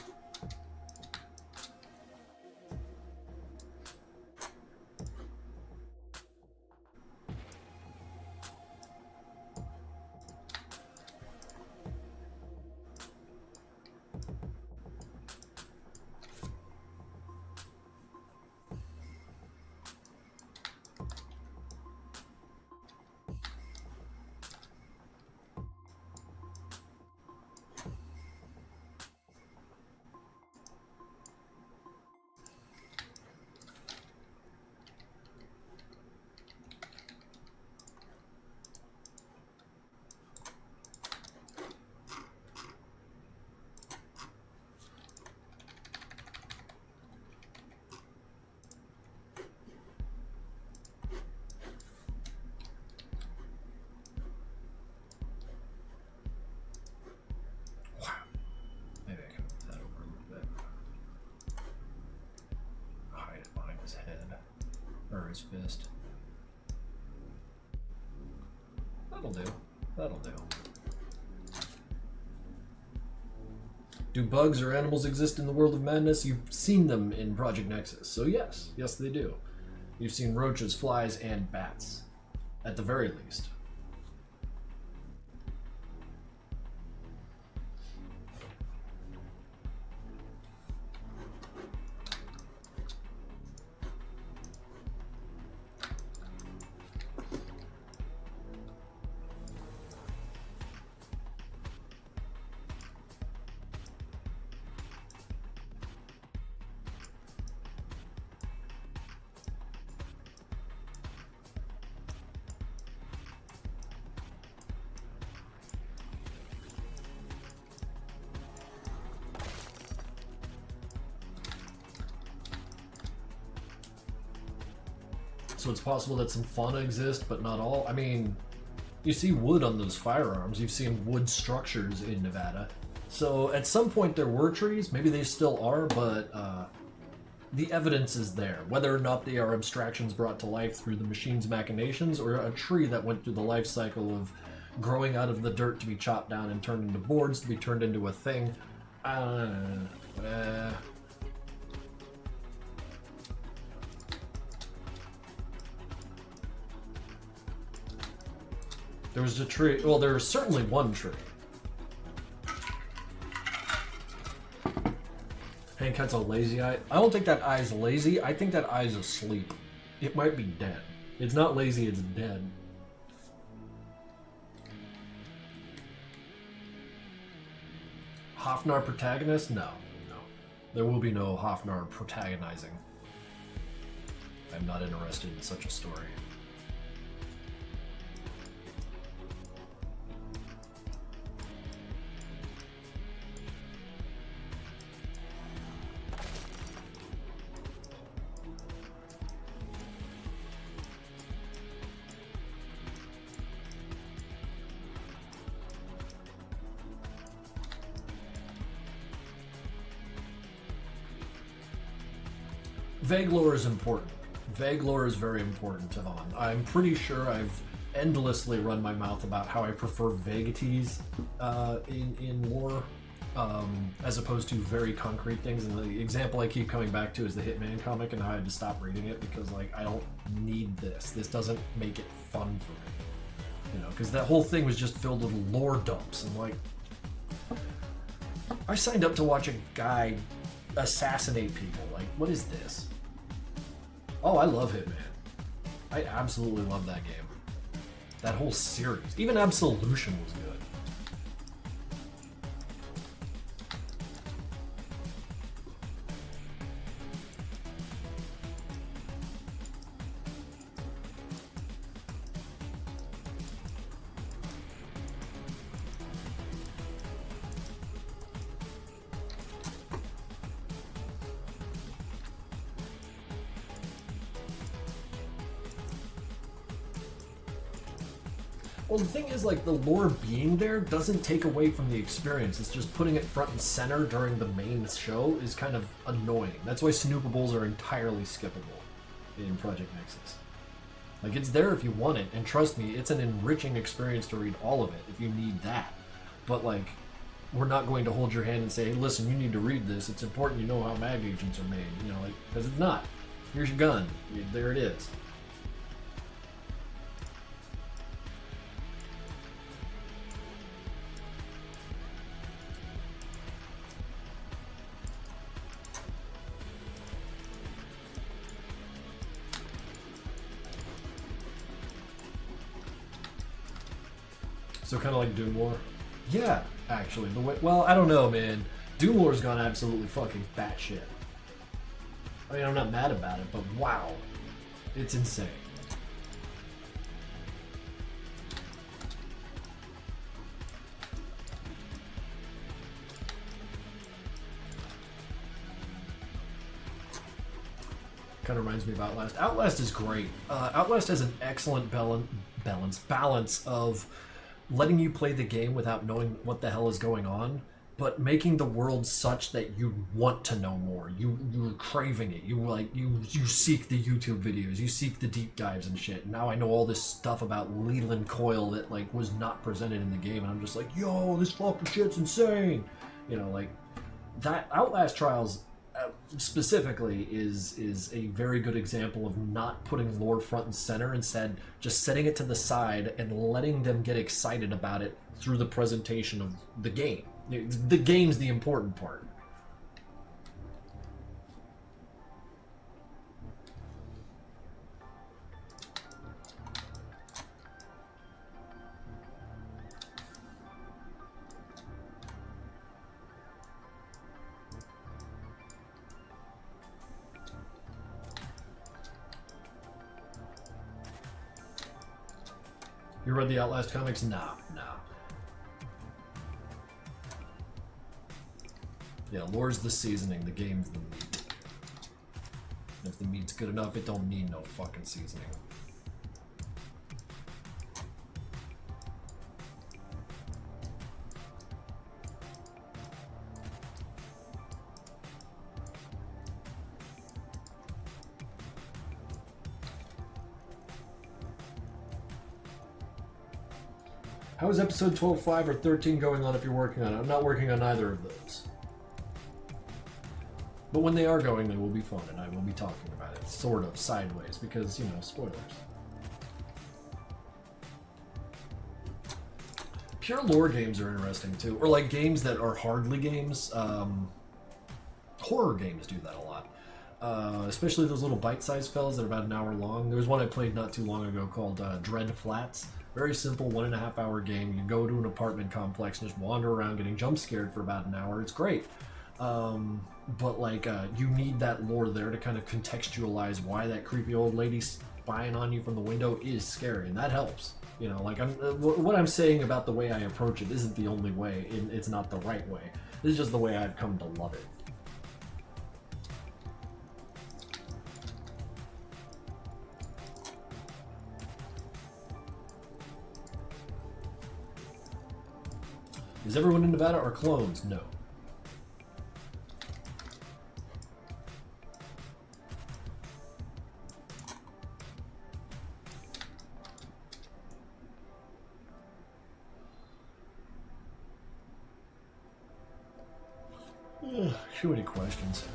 His fist. That'll do. That'll do. Do bugs or animals exist in the world of madness? You've seen them in Project Nexus, so yes. Yes, they do. You've seen roaches, flies, and bats, at the very least. So it's possible that some fauna exists, but not all. I mean, you see wood on those firearms. You've seen wood structures in Nevada. So at some point there were trees. Maybe they still are, but the evidence is there. Whether or not they are abstractions brought to life through the machine's machinations, or a tree that went through the life cycle of growing out of the dirt to be chopped down and turned into boards to be turned into a thing. There was a tree. Well, there was certainly one tree. Hank has a lazy eye. I don't think that eye's lazy. I think that eye's asleep. It might be dead. It's not lazy, it's dead. Hofnar protagonist? No. There will be no Hofnar protagonizing. I'm not interested in such a story. Vague lore is important. Vague lore is very important, Yvonne. I'm pretty sure I've endlessly run my mouth about how I prefer vaguities in lore as opposed to very concrete things. And the example I keep coming back to is the Hitman comic and how I had to stop reading it because, like, I don't need this. This doesn't make it fun for me. You know, because that whole thing was just filled with lore dumps. And, like, I signed up to watch a guy assassinate people. Like, what is this? Oh, I love Hitman. I absolutely love that game. That whole series. Even Absolution was good. Well, the thing is, like, the lore being there doesn't take away from the experience. It's just putting it front and center during the main show is kind of annoying. That's why Snoopables are entirely skippable in Project Nexus. Like, it's there if you want it, and trust me, it's an enriching experience to read all of it if you need that. But, like, we're not going to hold your hand and say, hey, listen, you need to read this. It's important you know how mag agents are made, you know, like, because it's not. Here's your gun. There it is. So kind of like Doom War? Yeah, actually. The way, well, I don't know, man. Doom War's gone absolutely fucking batshit. I mean, I'm not mad about it, but wow. It's insane. Kind of reminds me of Outlast. Outlast is great. Outlast has an excellent balance of letting you play the game without knowing what the hell is going on, but making the world such that you want to know more. You're craving it. You seek the YouTube videos. You seek the deep dives and shit. Now I know all this stuff about Leland Coil that, like, was not presented in the game, and I'm just like, yo, this fucking shit's insane. You know, like, that Outlast Trials specifically is a very good example of not putting lore front and center, instead just setting it to the side and letting them get excited about it through the presentation of the game. The game's the important part. You read the Outlast comics? Nah. Yeah, lore's the seasoning, the game's the meat. If the meat's good enough, it don't need no fucking seasoning. How is episode 12, 5, or 13 going on if you're working on it? I'm not working on either of those. But when they are going, they will be fun, and I will be talking about it, sort of, sideways, because, you know, spoilers. Pure lore games are interesting, too. Or, like, games that are hardly games. Horror games do that a lot. Especially those little bite-sized fellas that are about an hour long. There was one I played not too long ago called Dread Flats. Very simple, 1.5 hour game. You go to an apartment complex and just wander around getting jump scared for about an hour. It's great. But like, you need that lore there to kind of contextualize why that creepy old lady spying on you from the window is scary, and that helps. You know, like, what I'm saying about the way I approach it isn't the only way. It's not the right way. This is just the way I've come to love it. Is everyone in Nevada or clones? No. Too many questions.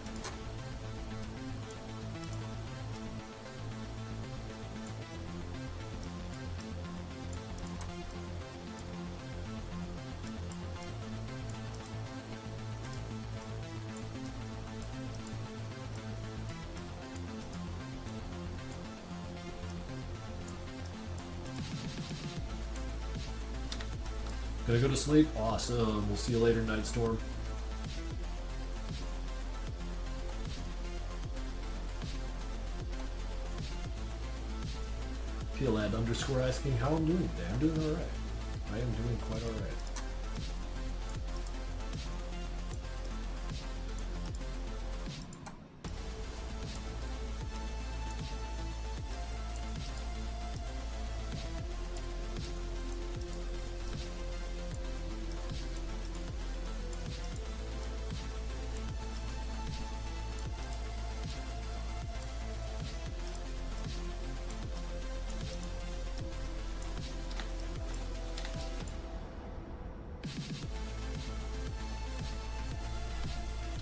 Gonna go to sleep? Awesome. We'll see you later, Nightstorm. Peelad underscore asking how I'm doing today. I'm doing alright. I am doing quite alright.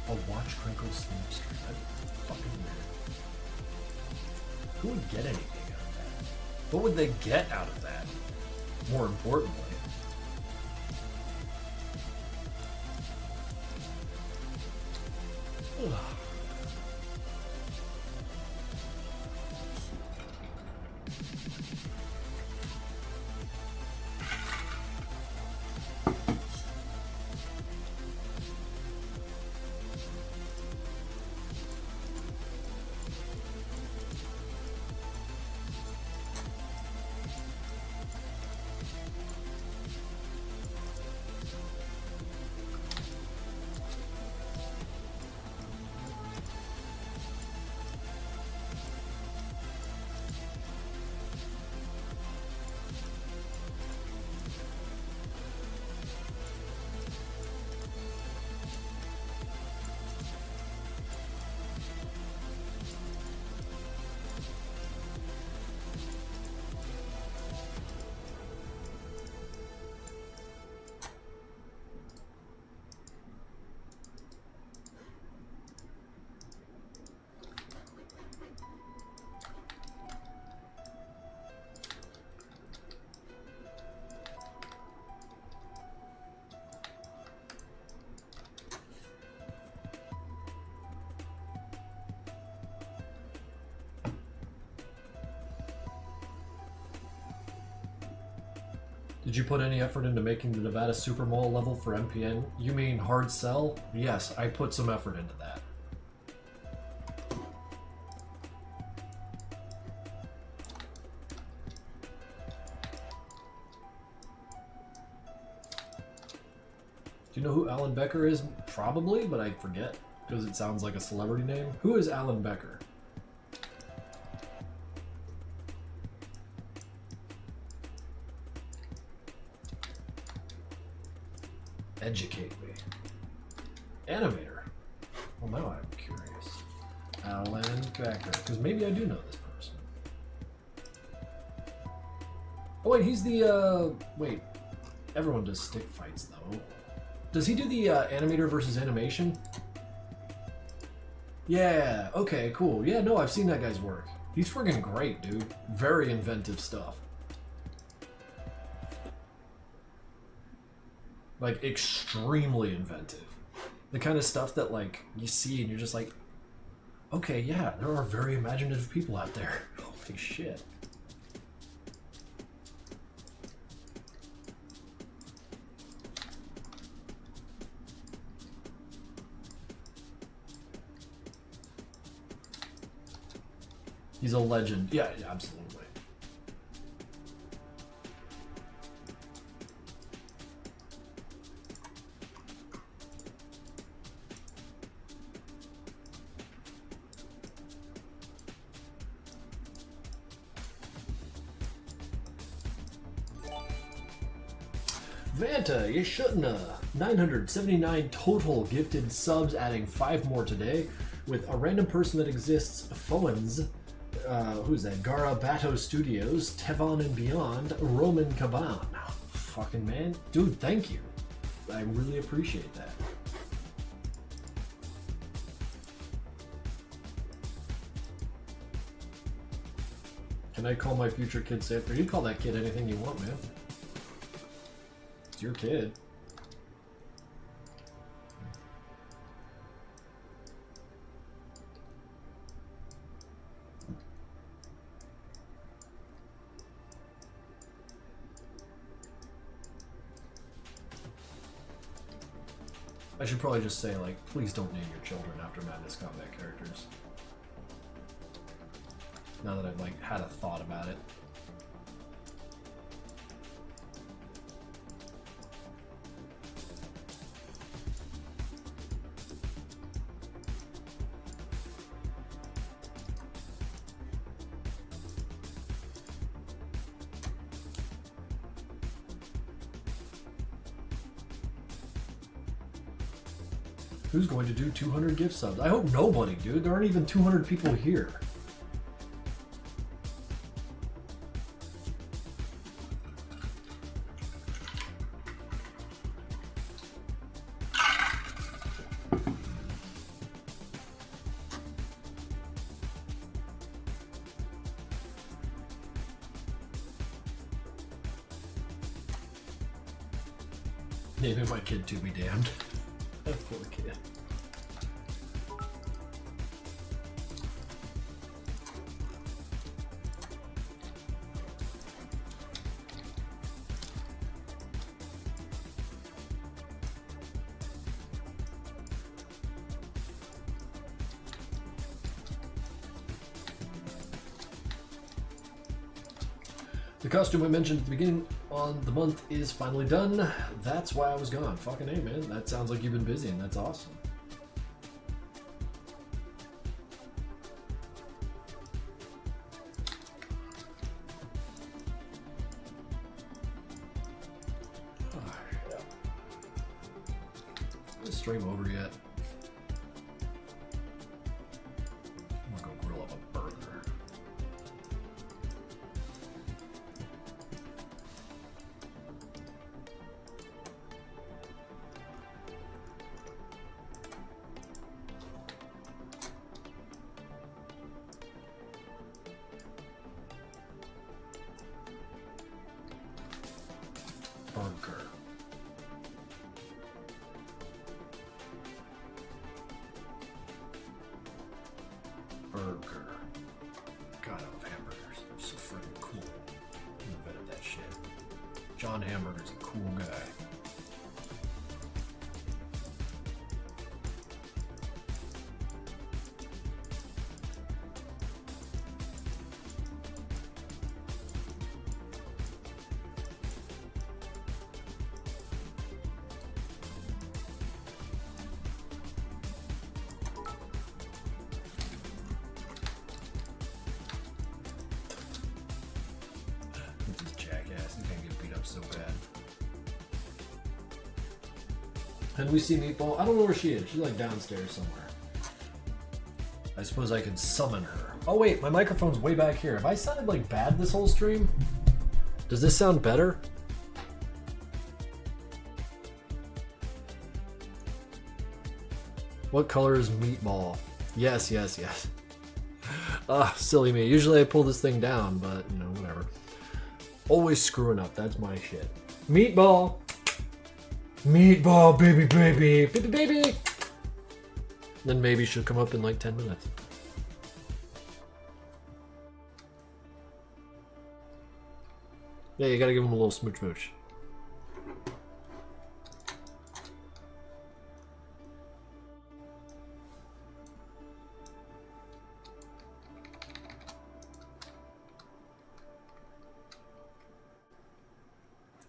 I'll watch Krinkels sleep stream. That'd be fucking weird. Who would get anything out of that? What would they get out of that? More importantly. Ugh. Did you put any effort into making the Nevada Super Mall level for MPN? You mean hard sell? Yes, I put some effort into that. Do you know who Alan Becker is? Probably, but I forget because it sounds like a celebrity name. Who is Alan Becker? Educate me. Animator. Well, now I'm curious. Alan Becker. Because maybe I do know this person. Oh, wait, he's the, wait. Everyone does stick fights, though. Does he do the animator versus animation? Yeah, okay, cool. Yeah, no, I've seen that guy's work. He's friggin' great, dude. Very inventive stuff. Like, extremely inventive. The kind of stuff that, like, you see and you're just like, okay, yeah, there are very imaginative people out there. Holy shit. He's a legend. Yeah, yeah, absolutely. Vanta, you shouldn't have. 979 total gifted subs, adding 5 more today, with a random person that exists, Foens, who's that? Garabato Studios, Tevon and Beyond, Roman Caban. Fucking man. Dude, thank you. I really appreciate that. Can I call my future kid Sanford? You call that kid anything you want, man. It's your kid. I should probably just say, like, please don't name your children after Madness Combat characters. Now that I've, like, had a thought about it. Who's going to do 200 gift subs? I hope nobody, dude. There aren't even 200 people here. Naming my kid to be damned. Poor kid. The costume I mentioned at the beginning on the month is finally done. That's why I was gone. Fucking A, man. That sounds like you've been busy, and that's awesome. Oh, yeah. Is this stream over yet? I'm gonna go grill up a burger. Burger. Burger. God, I love hamburgers. They're so freaking cool. I invented that shit. John Hamburger's a cool guy. This jackass, he can't get beat up so bad. Can we see Meatball? I don't know where she is. She's like downstairs somewhere. I suppose I could summon her. Oh wait, my microphone's way back here. Have I sounded like bad this whole stream? Does this sound better? What color is Meatball? Yes, yes, yes. Silly me. Usually I pull this thing down, but, you know, whatever. Always screwing up. That's my shit. Meatball! Meatball, baby, baby! Baby, baby! Then maybe she'll come up in like 10 minutes. Yeah, you gotta give him a little smooch smooch.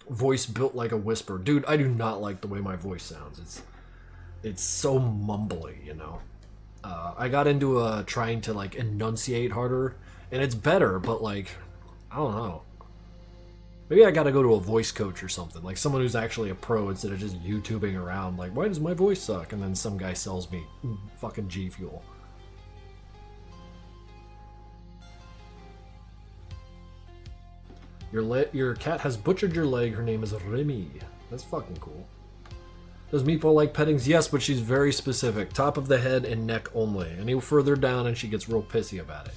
Voice built like a whisper. Dude, I do not like the way my voice sounds. It's so mumbly, you know. I got into trying to like enunciate harder, and it's better, but like, I don't know. Maybe I gotta go to a voice coach or something, like someone who's actually a pro instead of just YouTubing around like, why does my voice suck? And then some guy sells me fucking G Fuel. Your cat has butchered your leg. Her name is Remy. That's fucking cool. Does Meatball like pettings? Yes, but she's very specific. Top of the head and neck only. Any further down and she gets real pissy about it.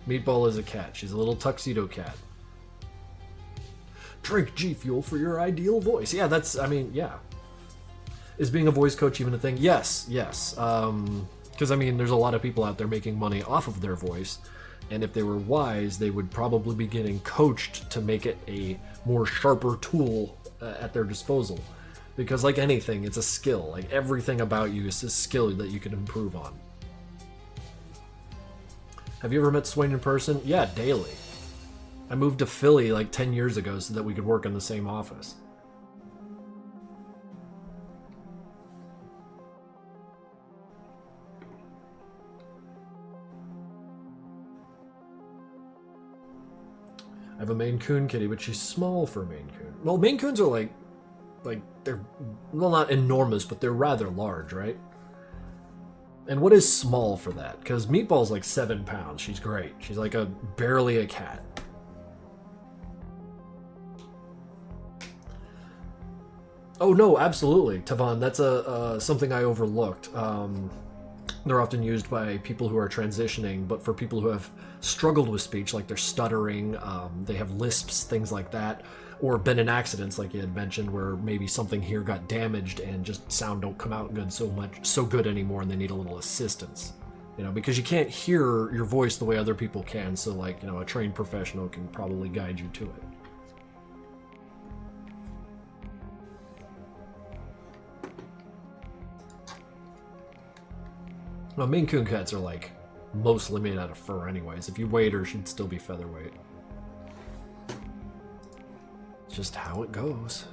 Meatball is a cat. She's a little tuxedo cat. Drink G Fuel for your ideal voice. Yeah, that's, I mean, yeah. Is being a voice coach even a thing? Yes, yes. Because, I mean, there's a lot of people out there making money off of their voice. And if they were wise, they would probably be getting coached to make it a more sharper tool at their disposal. Because like anything, it's a skill. Like everything about you is a skill that you can improve on. Have you ever met Swain in person? Yeah, daily. I moved to Philly like 10 years ago so that we could work in the same office. I have a Maine Coon kitty, but she's small for a Maine Coon. Well, Maine Coons are like they're, well, not enormous, but they're rather large, right? And what is small for that? Because Meatball's like 7 pounds. She's great. She's like barely a cat. Oh no, absolutely, Tavan. That's something I overlooked. They're often used by people who are transitioning, but for people who have struggled with speech, like they're stuttering, they have lisps, things like that, or been in accidents, like you had mentioned, where maybe something here got damaged and just sound don't come out so good anymore, and they need a little assistance. You know, because you can't hear your voice the way other people can, so like, you know, a trained professional can probably guide you to it. Well, Maine Coon cats are like mostly made out of fur anyways. If you weighed her, she'd still be featherweight. It's just how it goes.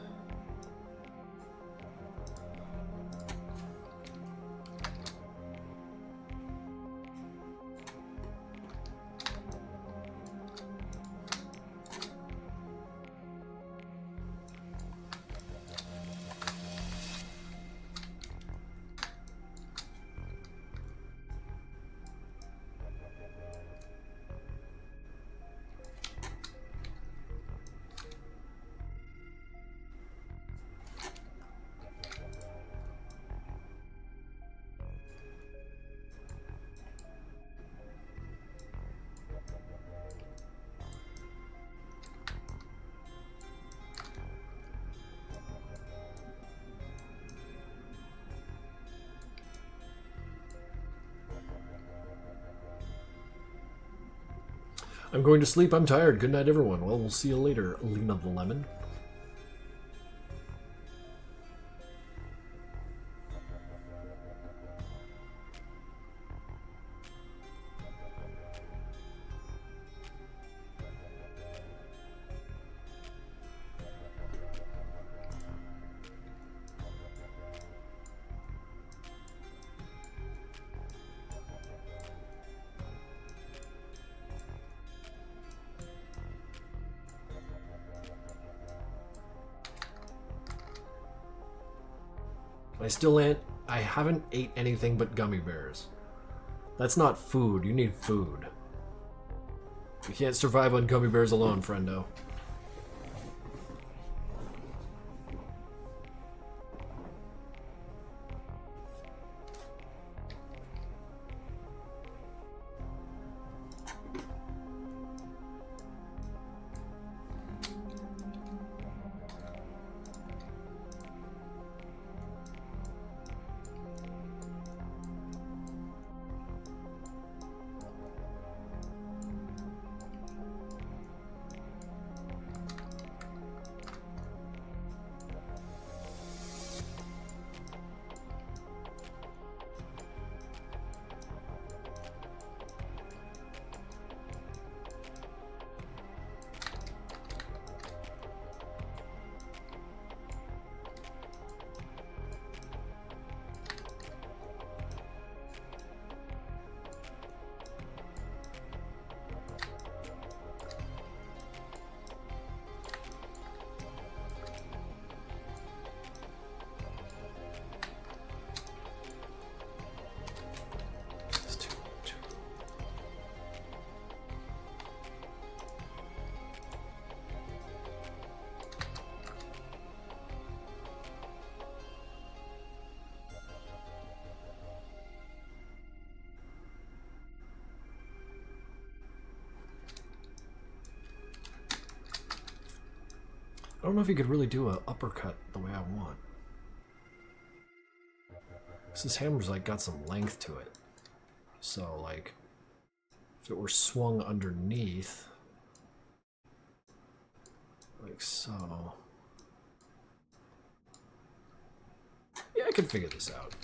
I'm going to sleep. I'm tired. Good night, everyone. Well, we'll see you later, Lena the Lemon. I haven't ate anything but gummy bears. That's not food. You need food. You can't survive on gummy bears alone, friendo. I don't know if you could really do an uppercut the way I want. This hammer's like got some length to it. So like, if it were swung underneath, like so. Yeah, I can figure this out.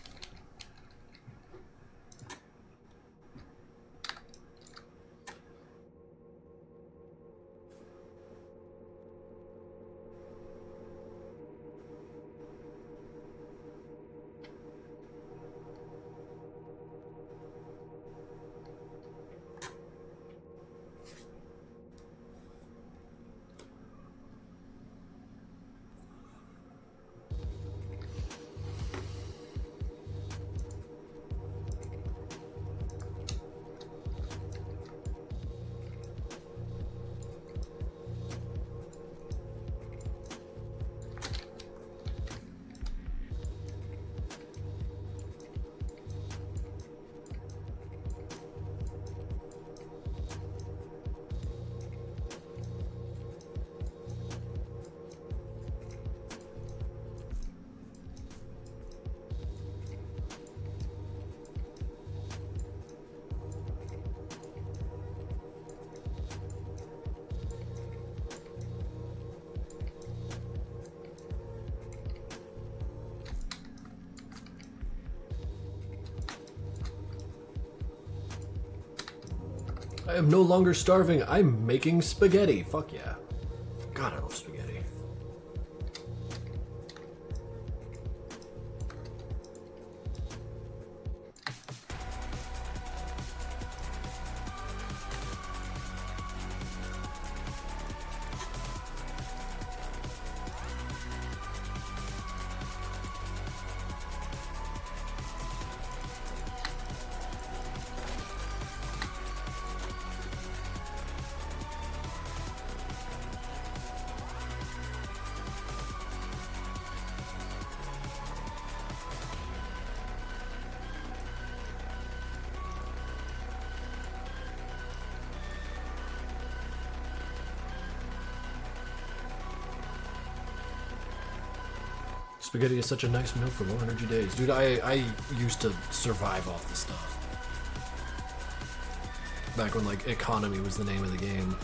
I am no longer starving. I'm making spaghetti. Fuck yeah. God, I love spaghetti. Spaghetti is such a nice meal for low energy days. Dude, I used to survive off this stuff. Back when, like, economy was the name of the game.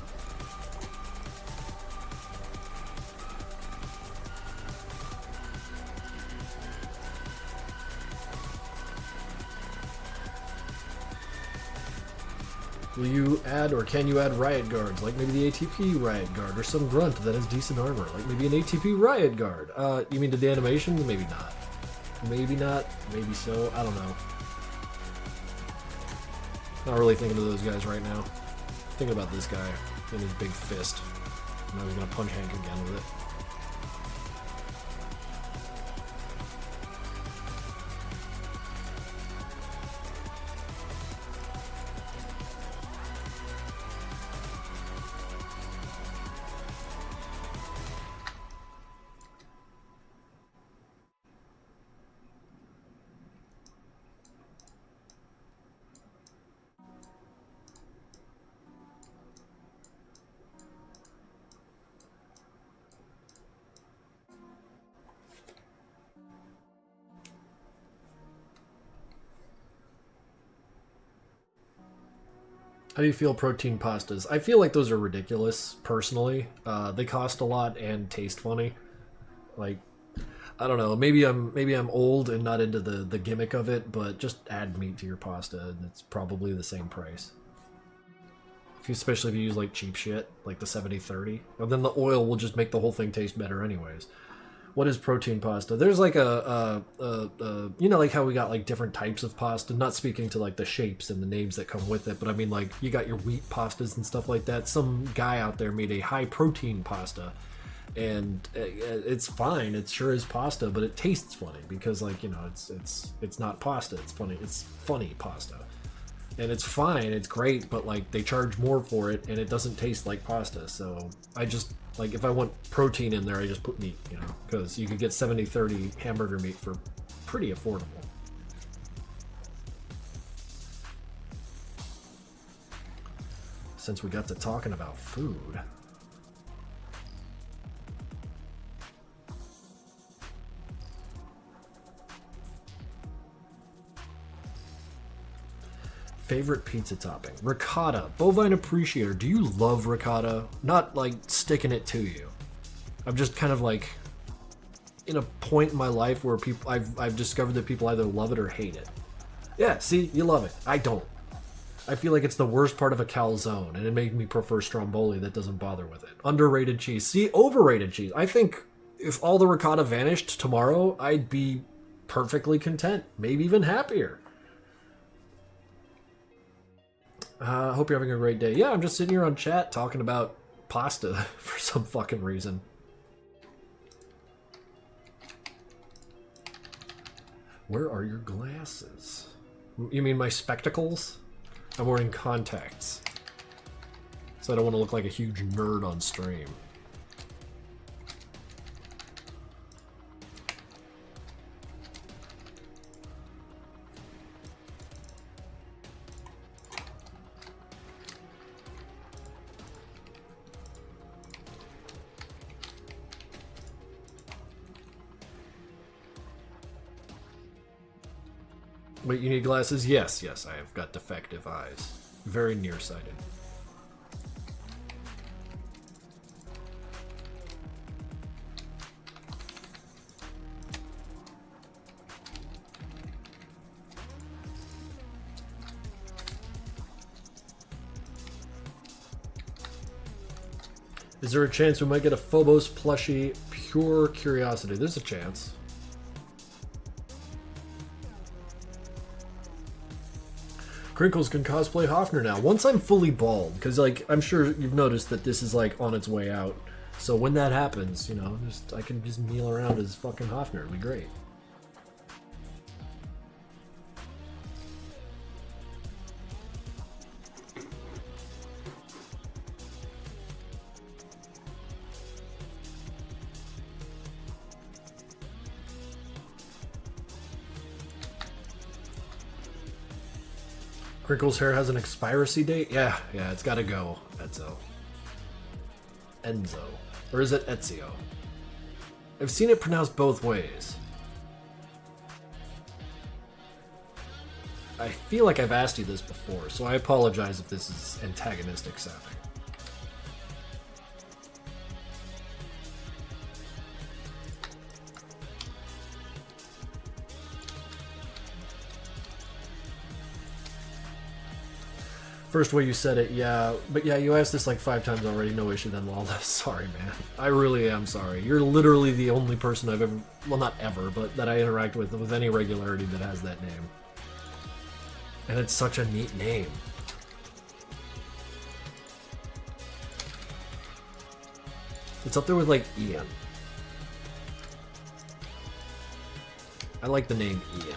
Will you add, or can you add riot guards? Like maybe the ATP riot guard, or some grunt that has decent armor. Like maybe an ATP riot guard. You mean to the animations? Maybe not. Maybe not. Maybe so. I don't know. Not really thinking of those guys right now. Thinking about this guy and his big fist. Now he's gonna punch Hank again with it. How do you feel protein pastas? I feel like those are ridiculous, personally. They cost a lot and taste funny. Like, I don't know. Maybe I'm old and not into the gimmick of it, but just add meat to your pasta, and it's probably the same price. Especially if you use like cheap shit, like the 70/30, and then the oil will just make the whole thing taste better, anyways. What is protein pasta? There's like you know, like how we got like different types of pasta. Not speaking to like the shapes and the names that come with it, but I mean like you got your wheat pastas and stuff like that. Some guy out there made a high protein pasta, and it's fine. It sure is pasta, but it tastes funny because like, you know, it's not pasta. It's funny. It's funny pasta, and it's fine. It's great, but like they charge more for it, and it doesn't taste like pasta. So I just like, if I want protein in there, I just put meat, you know, because you could get 70/30 hamburger meat for pretty affordable. Since we got to talking about food. Favorite pizza topping? Ricotta. Bovine appreciator. Do you love ricotta? Not like sticking it to you. I'm just kind of like in a point in my life where people I've discovered that people either love it or hate it. Yeah, see, you love it. I don't. I feel like it's the worst part of a calzone, and it made me prefer stromboli that doesn't bother with it. Underrated cheese. See, overrated cheese. I think if all the ricotta vanished tomorrow, I'd be perfectly content, maybe even happier. Hope you're having a great day. Yeah, I'm just sitting here on chat talking about pasta for some fucking reason. Where are your glasses? You mean my spectacles? I'm wearing contacts, so I don't want to look like a huge nerd on stream. Wait, you need glasses? Yes, yes, I have got defective eyes. Very nearsighted. Is there a chance we might get a Phobos plushie? Pure curiosity. There's a chance. Krinkels can cosplay Hoffner now. Once I'm fully bald, because like I'm sure you've noticed that this is like on its way out. So when that happens, you know, I can just kneel around as fucking Hoffner. It'd be great. Krinkles' hair has an expiracy date? Yeah, it's gotta go, Enzo. Enzo. Or is it Ezio? I've seen it pronounced both ways. I feel like I've asked you this before, so I apologize if this is antagonistic sounding. First way you said it, yeah. But yeah, you asked this like 5 times already, no issue then, Lawless. Sorry, man. I really am sorry. You're literally the only person I've ever, well, not ever, but that I interact with any regularity that has that name. And it's such a neat name. It's up there with like Ian. I like the name Ian.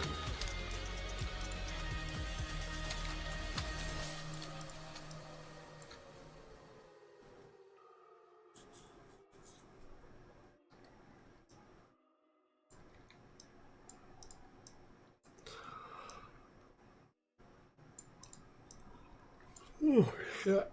Oh, shit.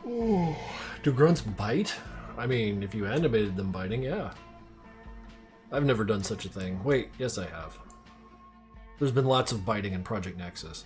Ooh. Do grunts bite? I mean, if you animated them biting, yeah. I've never done such a thing. Wait, yes I have. There's been lots of biting in Project Nexus.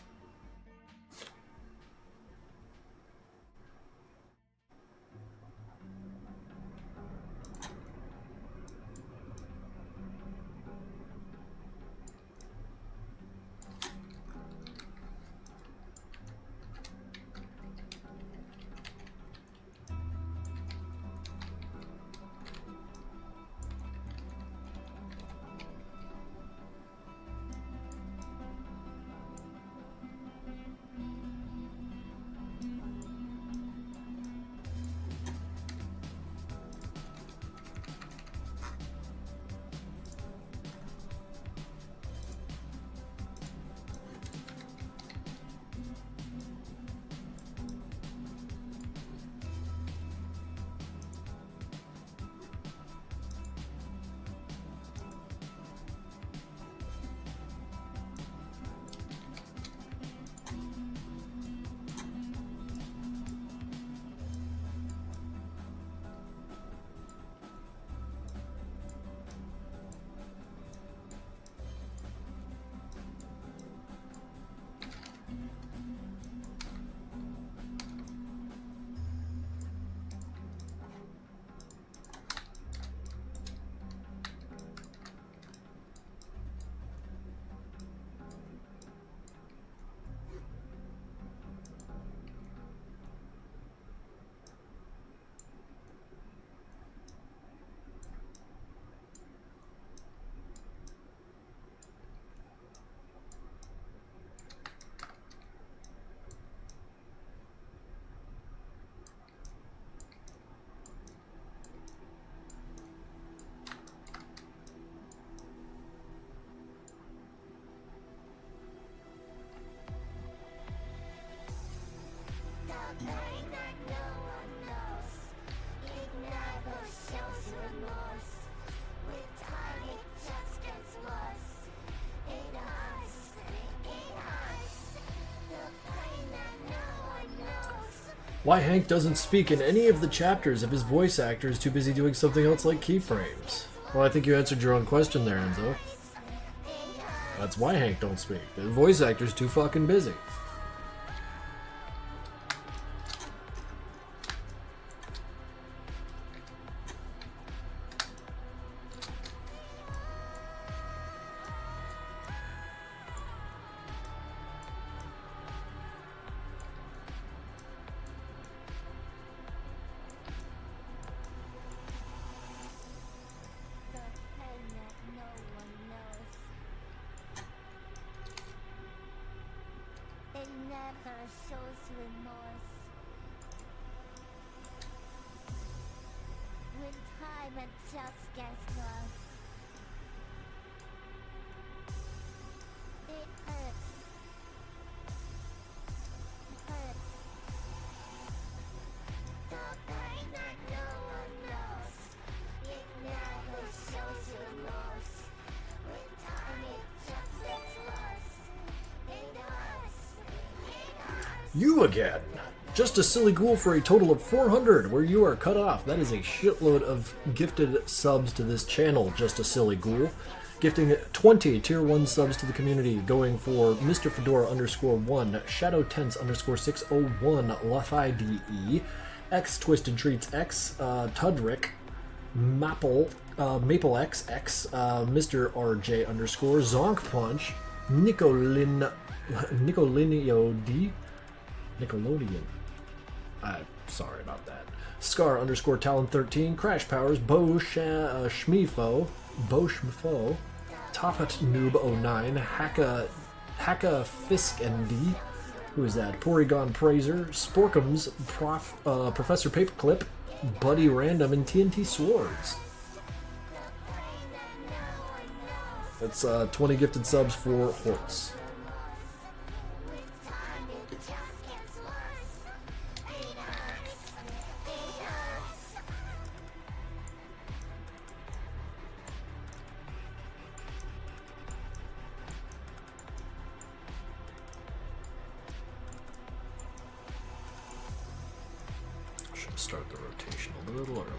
Why Hank doesn't speak in any of the chapters if his voice actor is too busy doing something else like keyframes? Well, I think you answered your own question there, Enzo. That's why Hank don't speak. The voice actor's too fucking busy. You again! Just a silly ghoul for a total of 400, where you are cut off. That is a shitload of gifted subs to this channel, Just a Silly Ghoul. Gifting 20 tier 1 subs to the community, going for Mr. Fedora _1, Shadow Tense _601, Luffy DE, X Twisted Treats X, Tudrick, Maple XX, Mr. RJ Zonk Punch, Nickelodeon. Sorry about that. Scar _Talon13, Crash Powers, Schmifo, Tophat Noob 09, Hacka Fisk ND, who is that? Porygon Praiser, Sporkums, Professor Paperclip, Buddy Random, and TNT Swords. That's 20 gifted subs for Hortz. should start the rotation a little earlier.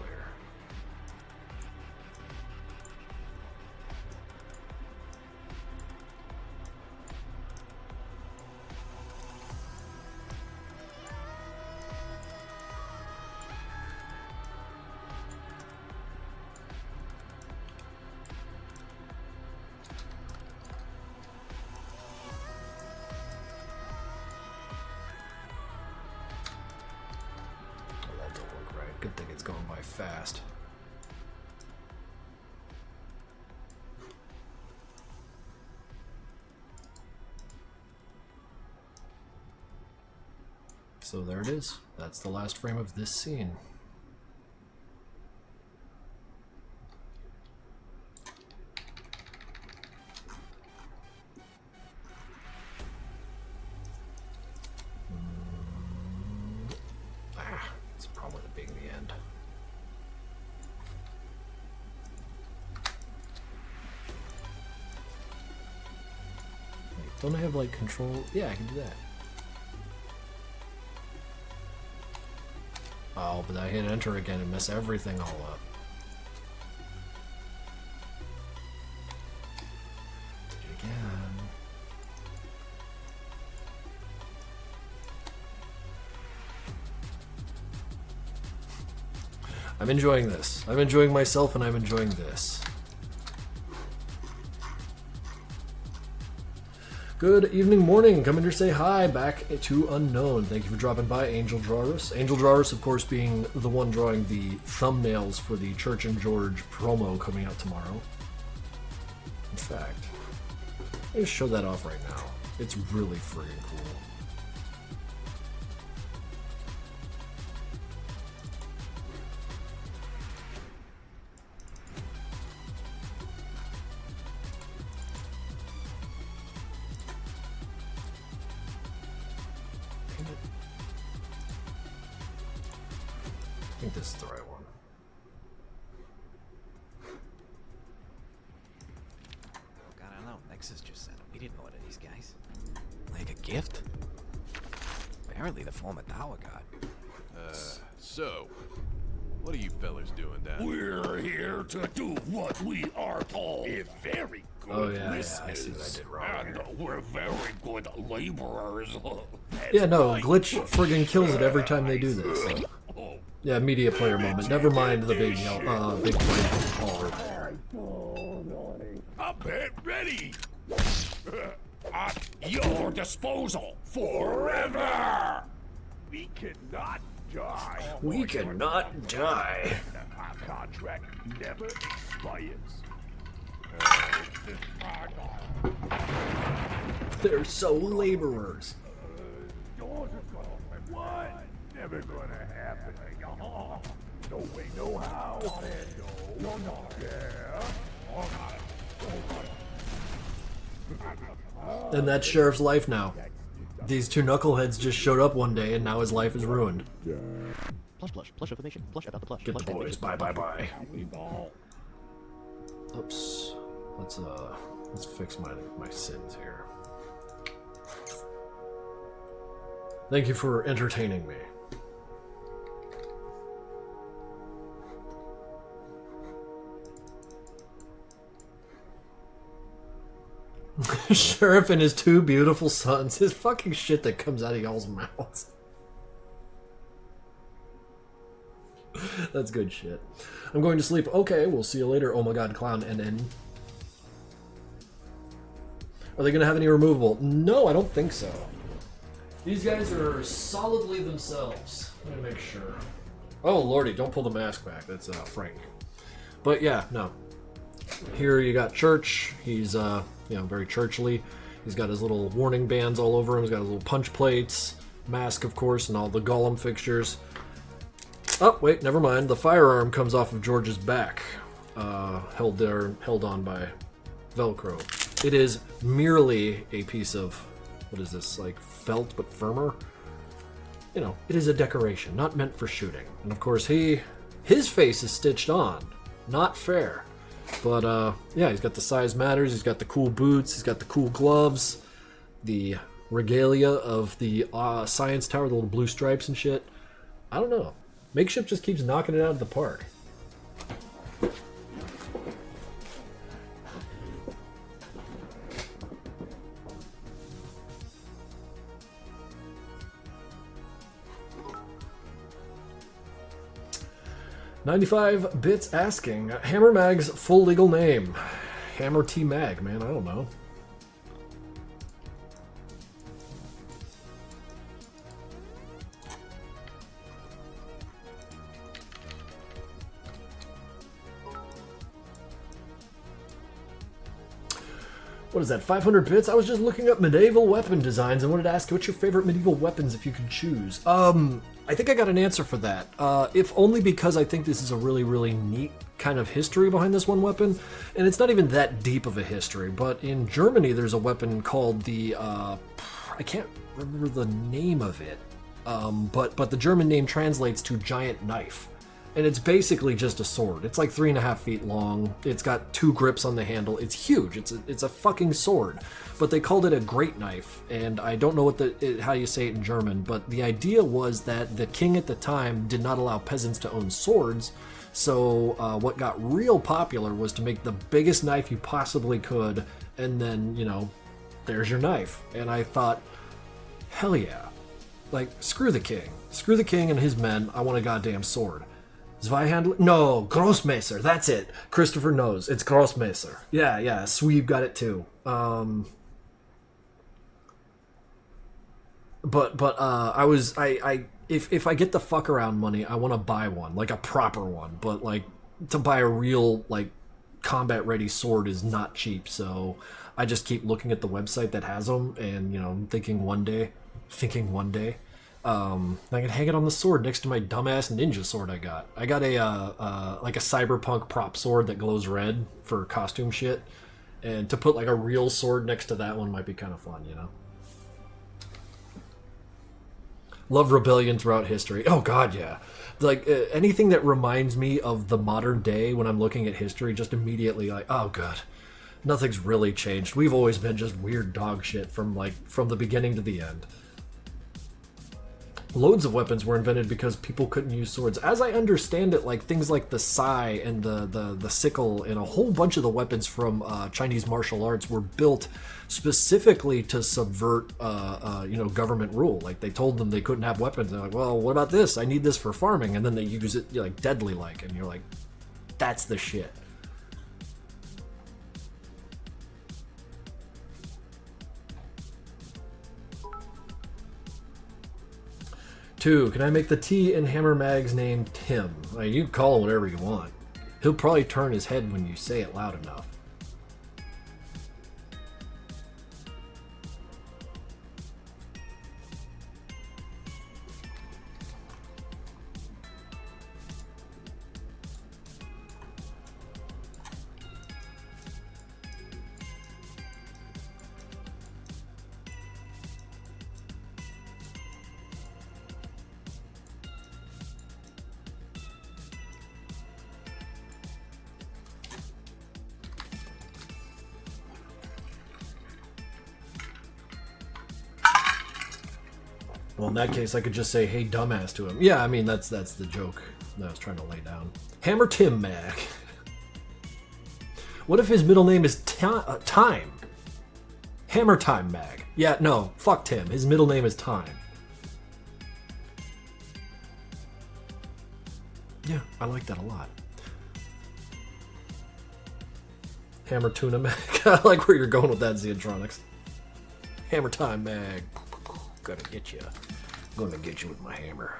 Good thing it's going by fast. So there it is. That's the last frame of this scene. Don't I have like control? Yeah, I can do that. Oh, but I hit enter again and mess everything all up. Did it again. I'm enjoying this. I'm enjoying myself and I'm enjoying this. Good evening, morning. Come in to say hi back to Unknown. Thank you for dropping by, Angel Drawrus. Angel Drawrus, of course, being the one drawing the thumbnails for the Church and George promo coming out tomorrow. In fact, let me show that off right now. It's really friggin' cool. I think this is the right one. Oh god, I don't know. Nexus just said it. We didn't order these guys. Like a gift? Apparently the former Tower God. So, what are you fellas doing down here? We're here to do what we are told. If very good Oh yeah, I see listeners, what I did wrong and here. we're very good laborers. Yeah, no, Glitch friggin' kills it every time they do this. So. Yeah, media player moment. Never mind the big big caller there. I'm ready. At your disposal forever. We cannot die. We cannot die. Our contract never expires. They're so laborers. What? Never gonna happen. No way, no how. No, yeah. And that's Sheriff's life now. These two knuckleheads just showed up one day and now his life is ruined. Plush information. Plush about the plush. Get the boys. Bye. Oops. Let's fix my sins here. Thank you for entertaining me. Sheriff and his two beautiful sons. His fucking shit that comes out of y'all's mouths. That's good shit. I'm going to sleep. Okay, we'll see you later. Oh my god, Clown NN. Are they going to have any removable? No, I don't think so. These guys are solidly themselves. Let me make sure. Oh lordy, don't pull the mask back. That's Frank. But yeah, no. Here you got Church. He's very churchly. He's got his little warning bands all over him. He's got his little punch plates, mask of course, and all the Gollum fixtures. Oh wait, never mind. The firearm comes off of George's back, held on by Velcro. It is merely a piece of, what is this, like felt but firmer? You know, it is a decoration, not meant for shooting. And of course his face is stitched on. Not fair. But yeah, he's got the size matters, he's got the cool boots, he's got the cool gloves, the regalia of the science tower, the little blue stripes and shit. I don't know. Makeshift just keeps knocking it out of the park. $95 bits asking, Hammer Mag's full legal name. Hammer T Mag, man, I don't know. What is that, 500 bits? I was just looking up medieval weapon designs and wanted to ask what's your favorite medieval weapons if you could choose. I think I got an answer for that. If only because I think this is a really, really neat kind of history behind this one weapon. And it's not even that deep of a history, but in Germany there's a weapon called the, I can't remember the name of it, but the German name translates to giant knife. And it's basically just a sword. It's like 3.5 feet long. It's got 2 grips on the handle. It's huge. It's a fucking sword. But they called it a great knife, and I don't know how you say it in German. But the idea was that the king at the time did not allow peasants to own swords. So what got real popular was to make the biggest knife you possibly could, and then there's your knife. And I thought, hell yeah, like screw the king and his men. I want a goddamn sword. Zweihandler? No, Grossmesser. That's it. Christopher knows. It's Grossmesser. Yeah. Sweeb got it too. If I get the fuck around money, I want to buy one, like a proper one. But like to buy a real like combat ready sword is not cheap. So I just keep looking at the website that has them, and thinking one day. I can hang it on the sword next to my dumbass ninja sword I got. I got a like a cyberpunk prop sword that glows red for costume shit, and to put like a real sword next to that one might be kind of fun, Love rebellion throughout history. Oh god, yeah. Like anything that reminds me of the modern day when I'm looking at history, just immediately like, oh god, nothing's really changed. We've always been just weird dog shit from the beginning to the end. Loads of weapons were invented because people couldn't use swords. As I understand it, like things like the sai and the sickle and a whole bunch of the weapons from Chinese martial arts were built specifically to subvert, government rule. Like they told them they couldn't have weapons. They're like, well, what about this? I need this for farming, and then they use it like deadly-like, and you're like, that's the shit. Two, can I make the T in Hammer Mag's name Tim? You can call him whatever you want. He'll probably turn his head when you say it loud enough. Well, in that case, I could just say, hey, dumbass to him. Yeah, I mean, that's the joke that I was trying to lay down. Hammer Tim Mag. What if his middle name is Time? Hammer Time Mag. Yeah, no, fuck Tim. His middle name is Time. Yeah, I like that a lot. Hammer Tuna Mag. I like where you're going with that, Zeotronics. Hammer Time Mag. Gotta get you. I'm gonna get you with my hammer.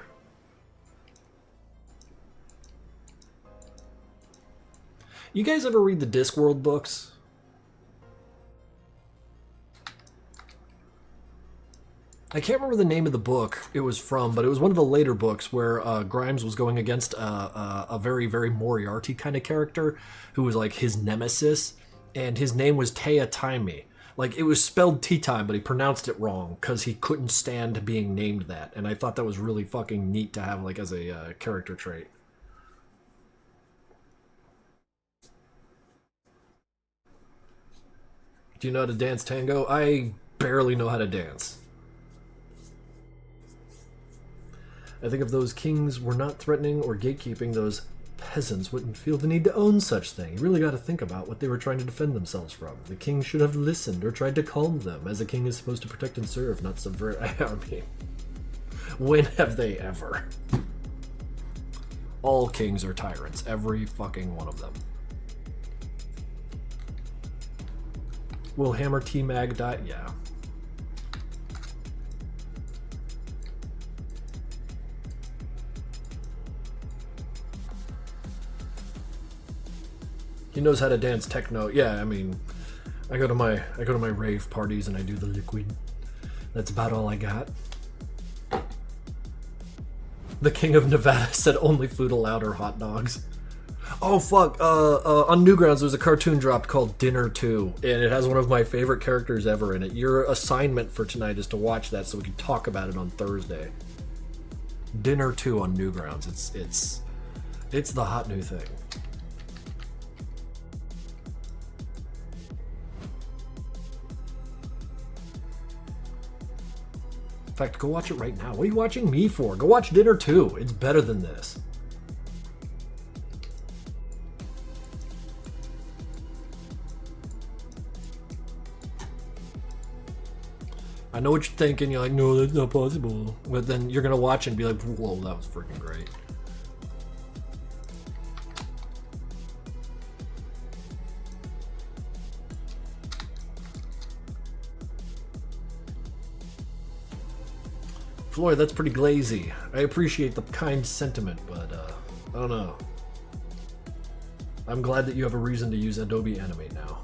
You guys ever read the Discworld books? I can't remember the name of the book it was from, but it was one of the later books where Grimes was going against a very, very Moriarty kind of character who was like his nemesis, and his name was Taya Taimi. Like, it was spelled tea time, but he pronounced it wrong because he couldn't stand being named that. And I thought that was really fucking neat to have, like, as a character trait. Do you know how to dance tango? I barely know how to dance. I think if those kings were not threatening or gatekeeping, those peasants wouldn't feel the need to own such thing. You really got to think about what they were trying to defend themselves from. The king should have listened or tried to calm them, as a king is supposed to protect and serve, not subvert. I mean, when have they ever? All kings are tyrants, every fucking one of them. Will Hammer T-Mag die? Yeah. He knows how to dance techno. Yeah, I mean, I go to my rave parties and I do the liquid. That's about all I got. The King of Nevada said only food allowed are hot dogs. Oh fuck! On Newgrounds there's a cartoon dropped called Dinner 2, and it has one of my favorite characters ever in it. Your assignment for tonight is to watch that so we can talk about it on Thursday. Dinner 2 on Newgrounds. It's the hot new thing. In fact, go watch it right now. What are you watching me for? Go watch Dinner 2. It's better than this. I know what you're thinking. You're like, no, that's not possible. But then you're going to watch it and be like, whoa, that was freaking great. Floyd, that's pretty glazy. I appreciate the kind sentiment, but I don't know. I'm glad that you have a reason to use Adobe Animate now.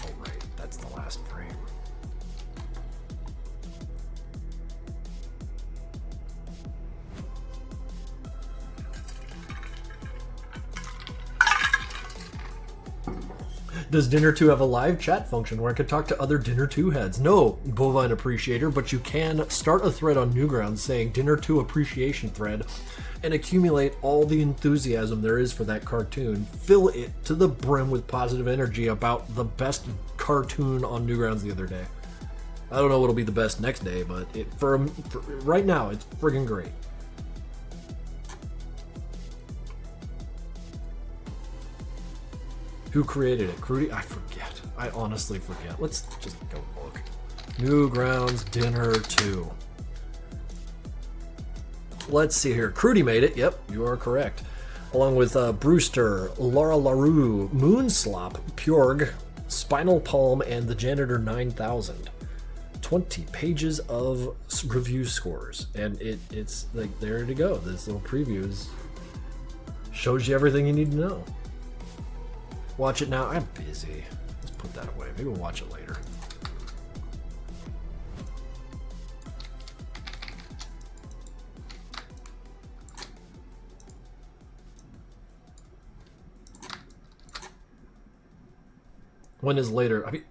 Oh right, that's the last frame. Does Dinner 2 have a live chat function where I could talk to other Dinner 2 heads? No, Bovine Appreciator, but you can start a thread on Newgrounds saying Dinner 2 Appreciation Thread and accumulate all the enthusiasm there is for that cartoon. Fill it to the brim with positive energy about the best cartoon on Newgrounds the other day. I don't know what'll be the best next day, but for right now, it's friggin' great. Who created it? Crudy? I forget. I honestly forget. Let's just go look. Newgrounds Dinner 2. Let's see here. Crudy made it. Yep, you are correct. Along with Brewster, Laura LaRue, Moonslop, Purg, Spinal Palm, and the Janitor 9000. 20 pages of review scores. And it's like, there to go. This little preview shows you everything you need to know. Watch it now. I'm busy. Let's put that away. Maybe we'll watch it later. When is later? I mean,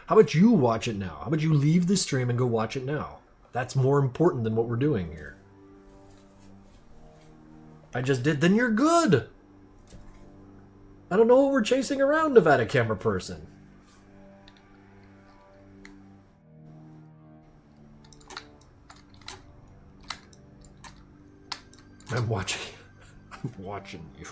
how about you watch it now? How about you leave the stream and go watch it now? That's more important than what we're doing here. I just did. Then you're good. I don't know what we're chasing around, Nevada camera person. I'm watching you.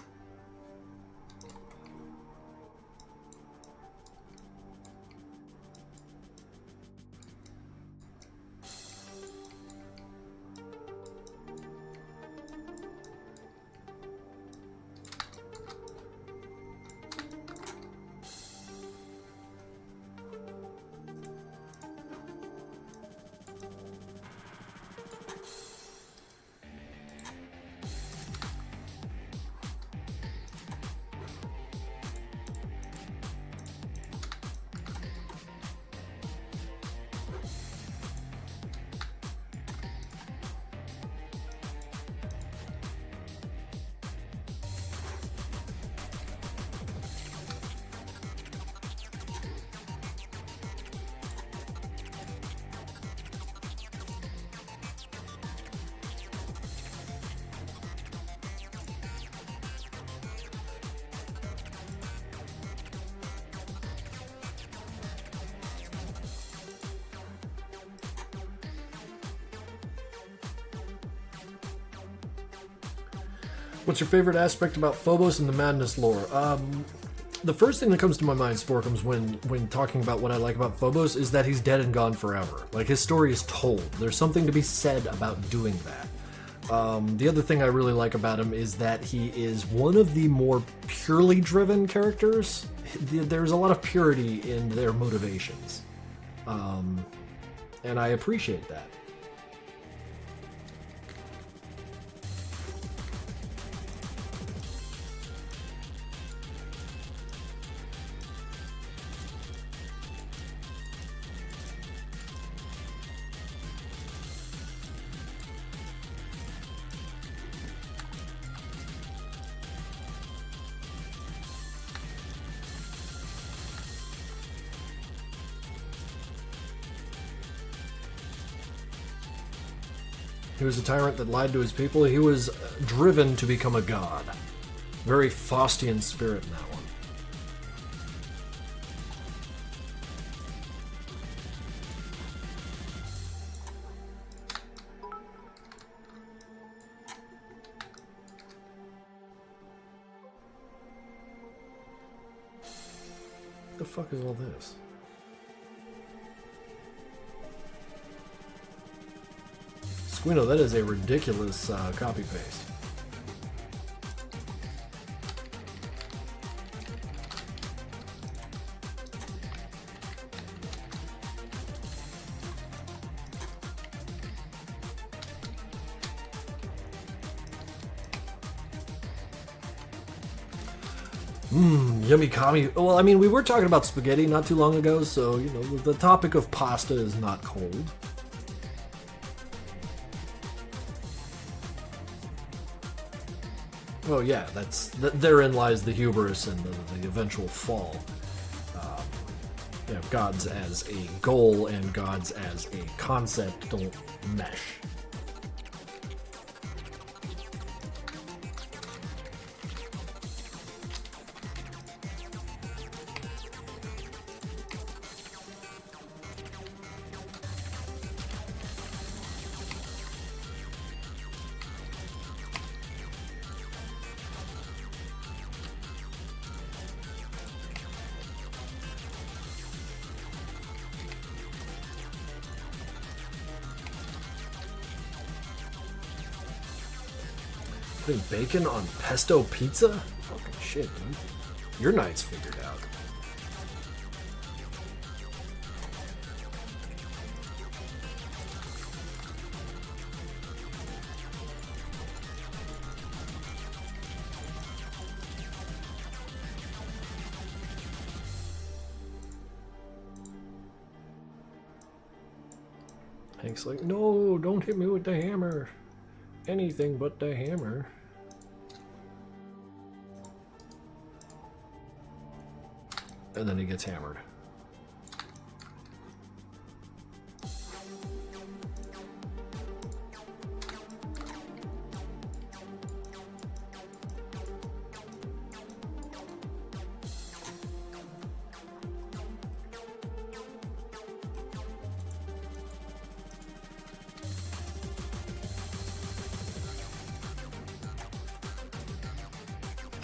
What's your favorite aspect about Phobos and the Madness lore? The first thing that comes to my mind, Sporkums, when talking about what I like about Phobos is that he's dead and gone forever. Like, his story is told. There's something to be said about doing that. The other thing I really like about him is that he is one of the more purely driven characters. There's a lot of purity in their motivations. And I appreciate that. He was a tyrant that lied to his people. He was driven to become a god. Very Faustian spirit in that one. What the fuck is all this? Squino, that is a ridiculous copy-paste. Yummy kami. Well, I mean, we were talking about spaghetti not too long ago, so, you know, the topic of pasta is not cold. Oh yeah, therein lies the hubris and the eventual fall. You know, gods as a goal and gods as a concept don't mesh. Putting bacon on pesto pizza? Fucking shit, dude. Your night's figured out. Hank's like, no, don't hit me with the hammer. Anything but the hammer. And then he gets hammered.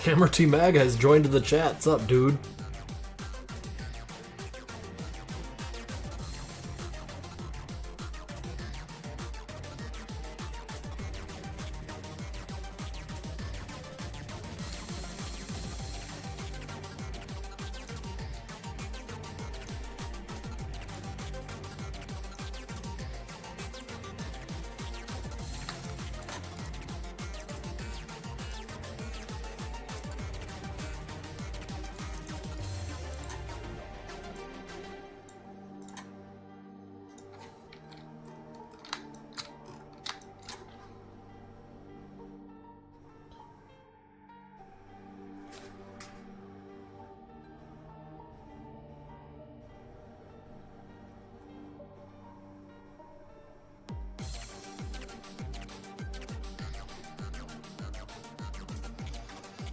Hammer T Mag has joined the chat. What's up, dude?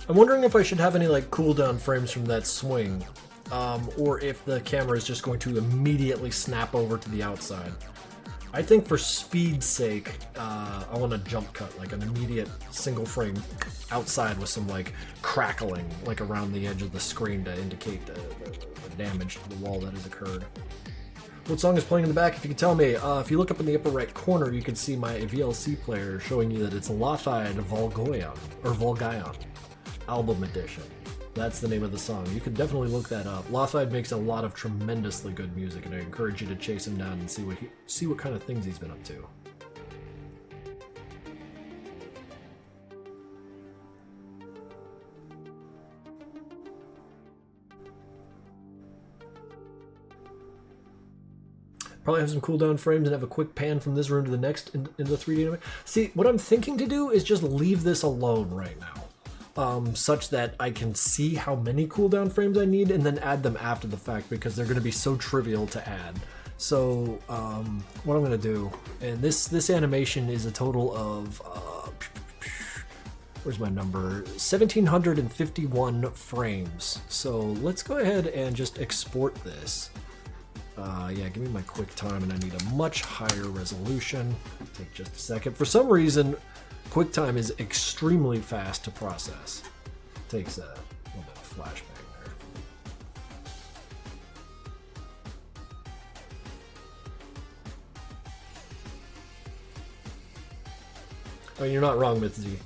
I'm wondering if I should have any like cooldown frames from that swing, or if the camera is just going to immediately snap over to the outside. I think for speed's sake, I want a jump cut, like an immediate single frame outside with some like crackling like around the edge of the screen to indicate the damage to the wall that has occurred. What song is playing in the back? If you can tell me, if you look up in the upper right corner, you can see my VLC player showing you that it's Lothide Volgayon album edition. That's the name of the song. You can definitely look that up. Lothide makes a lot of tremendously good music, and I encourage you to chase him down and see what kind of things he's been up to. Probably have some cooldown frames and have a quick pan from this room to the next into 3D anime. See, what I'm thinking to do is just leave this alone right now. Such that I can see how many cooldown frames I need and then add them after the fact, because they're going to be so trivial to add. So, what I'm going to do, and this animation is a total of, where's my number? 1,751 frames. So let's go ahead and just export this. Yeah, give me my quick time, and I need a much higher resolution. Take just a second. For some reason, QuickTime is extremely fast to process. Takes a little bit of flashbang there. I mean, you're not wrong, Mitzi.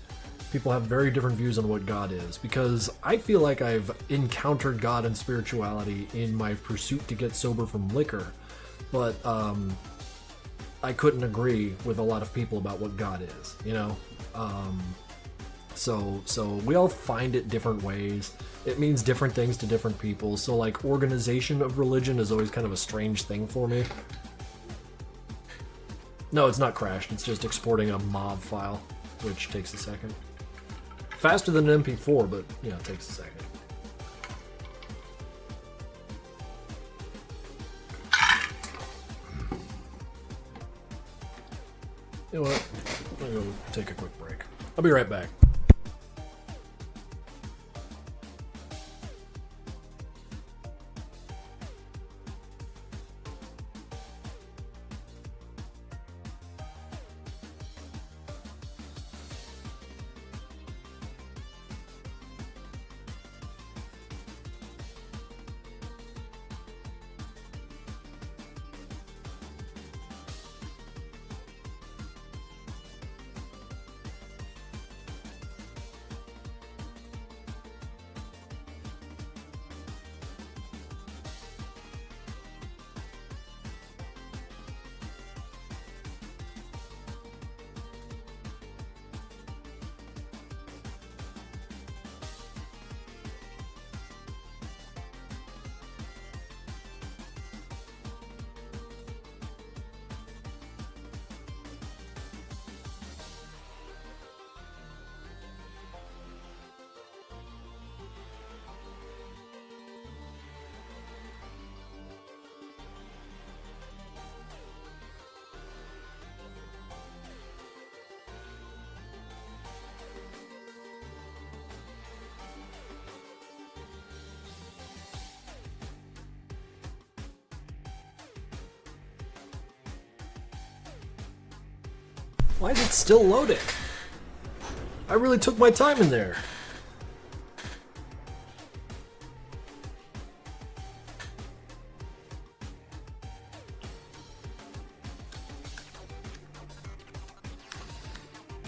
People have very different views on what God is, because I feel like I've encountered God and spirituality in my pursuit to get sober from liquor, but I couldn't agree with a lot of people about what God is, you know? So we all find it different ways. It means different things to different people. So like organization of religion is always kind of a strange thing for me. No, it's not crashed. It's just exporting a MOV file, which takes a second. Faster than an MP4, but you know, it takes a second. You know what? I'm gonna go take a quick break. I'll be right back. Why is it still loading? I really took my time in there.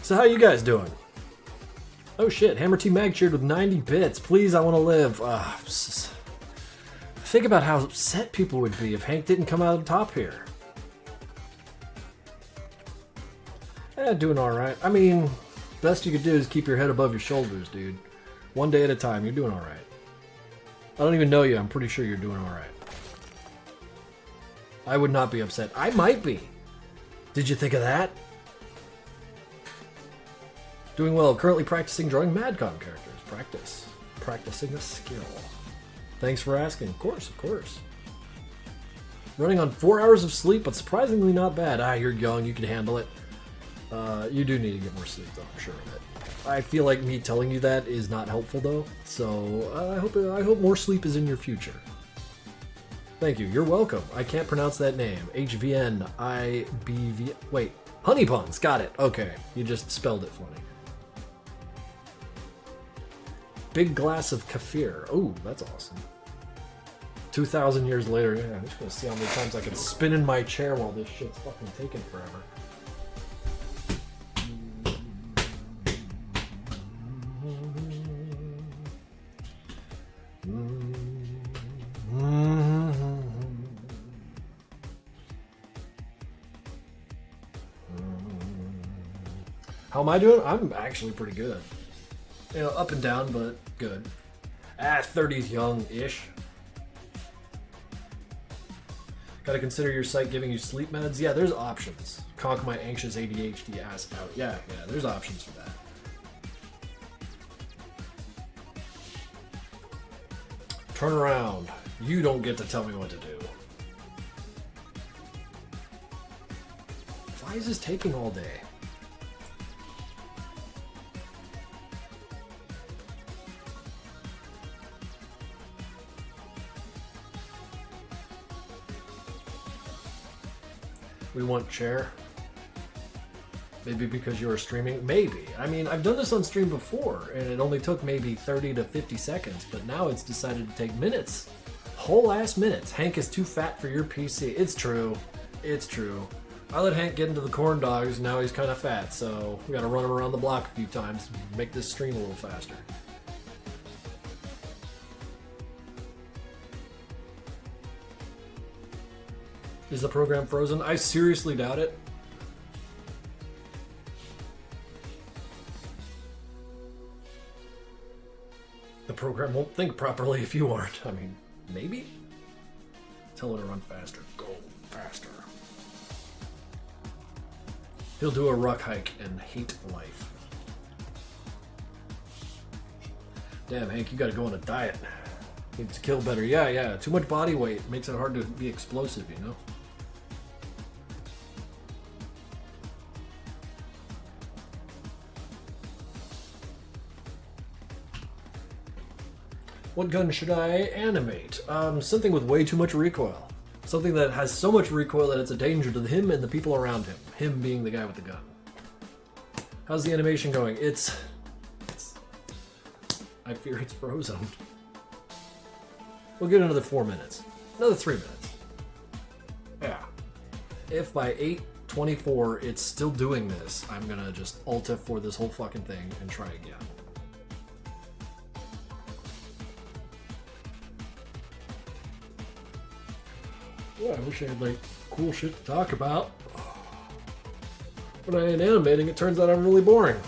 So how you guys doing? Oh shit, Hammer T Mag cheered with 90 bits. Please, I want to live. Think about how upset people would be if Hank didn't come out on top here. Doing alright. I mean, best you could do is keep your head above your shoulders, dude. One day at a time, you're doing alright. I don't even know you, I'm pretty sure you're doing alright. I would not be upset. I might be. Did you think of that? Doing well. Currently practicing drawing Madcom characters. Practicing a skill. Thanks for asking. Of course, of course. Running on 4 hours of sleep, but surprisingly not bad. Ah, you're young, you can handle it. You do need to get more sleep, though, I'm sure of it. I feel like me telling you that is not helpful, though. So I hope more sleep is in your future. Thank you. You're welcome. I can't pronounce that name. HVNIBV. Wait. Honey Puns. Got it. Okay. You just spelled it funny. Big glass of kefir. Oh, that's awesome. 2,000 years later. Yeah, I'm just going to see how many times I can spin in my chair while this shit's fucking taking forever. How am I doing? I'm actually pretty good. You know, up and down, but good. 30's young-ish. Gotta consider your site giving you sleep meds? Yeah, there's options. Conk my anxious ADHD ass out. Yeah, there's options for that. Turn around. You don't get to tell me what to do. Why is this taking all day? We want chair. Maybe because you were streaming? Maybe. I mean, I've done this on stream before, and it only took maybe 30 to 50 seconds, but now it's decided to take minutes. Whole ass minutes. Hank is too fat for your PC. It's true. It's true. I let Hank get into the corn dogs, and now he's kind of fat, so we gotta run him around the block a few times to make this stream a little faster. Is the program frozen? I seriously doubt it. The program won't think properly if you aren't. I mean, maybe? Tell it to run faster. Go faster. He'll do a ruck hike and hate life. Damn, Hank, you gotta go on a diet. Needs to kill better. Yeah. Too much body weight makes it hard to be explosive, you know? What gun should I animate? Something with way too much recoil. Something that has so much recoil that it's a danger to him and the people around him. Him being the guy with the gun. How's the animation going? It's I fear it's frozen. We'll get another 4 minutes. Another 3 minutes. Yeah. If by 8:24 it's still doing this, I'm gonna just Alt F4 this whole fucking thing and try again. Yeah, I wish I had like cool shit to talk about. When I ain't animating, it turns out I'm really boring.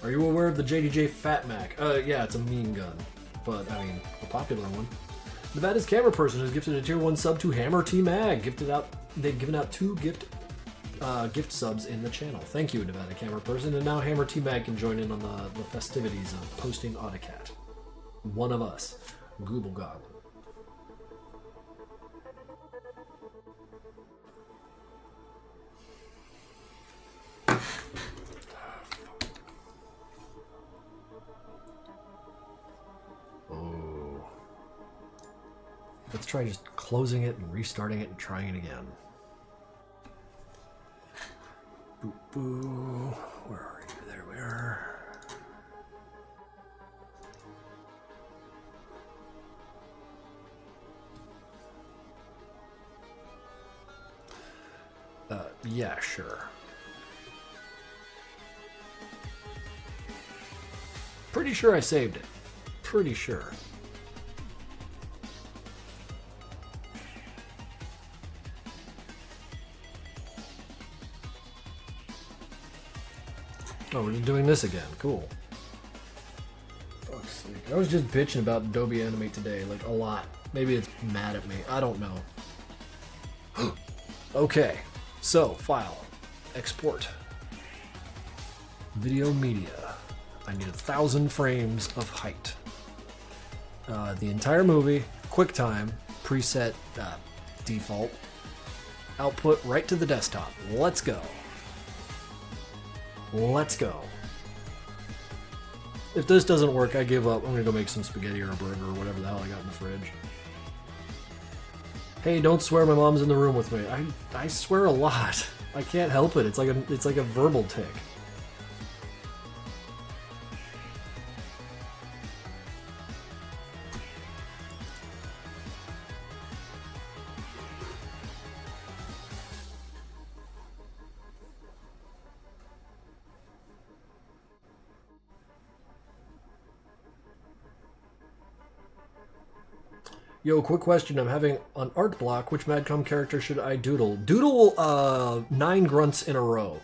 Are you aware of the JDJ Fat Mac? Yeah, it's a mean gun, but I mean, a popular one. Nevada's camera person has gifted a tier 1 sub to Hammer T Mag. They've given out 2 gift subs in the channel. Thank you, Nevada camera person. And now Hammer T Mag can join in on the festivities of posting Autocat. One of us, Google God. Oh. Let's try just closing it and restarting it and trying it again. Boo boo. Where are you? There we are. Yeah, sure. Pretty sure I saved it. Pretty sure. Oh, we're just doing this again. Cool. Fuck's sake. I was just bitching about Adobe Animate today, like a lot. Maybe it's mad at me. I don't know. Okay. So, file. Export. Video media. I need 1,000 frames of height. The entire movie, QuickTime, preset, default. Output right to the desktop. Let's go. Let's go. If this doesn't work, I give up. I'm gonna go make some spaghetti or a burger or whatever the hell I got in the fridge. Hey, don't swear, my mom's in the room with me. I swear a lot. I can't help it. It's like a verbal tick. Yo, quick question. I'm having an art block. Which Madcom character should I doodle? Doodle 9 grunts in a row.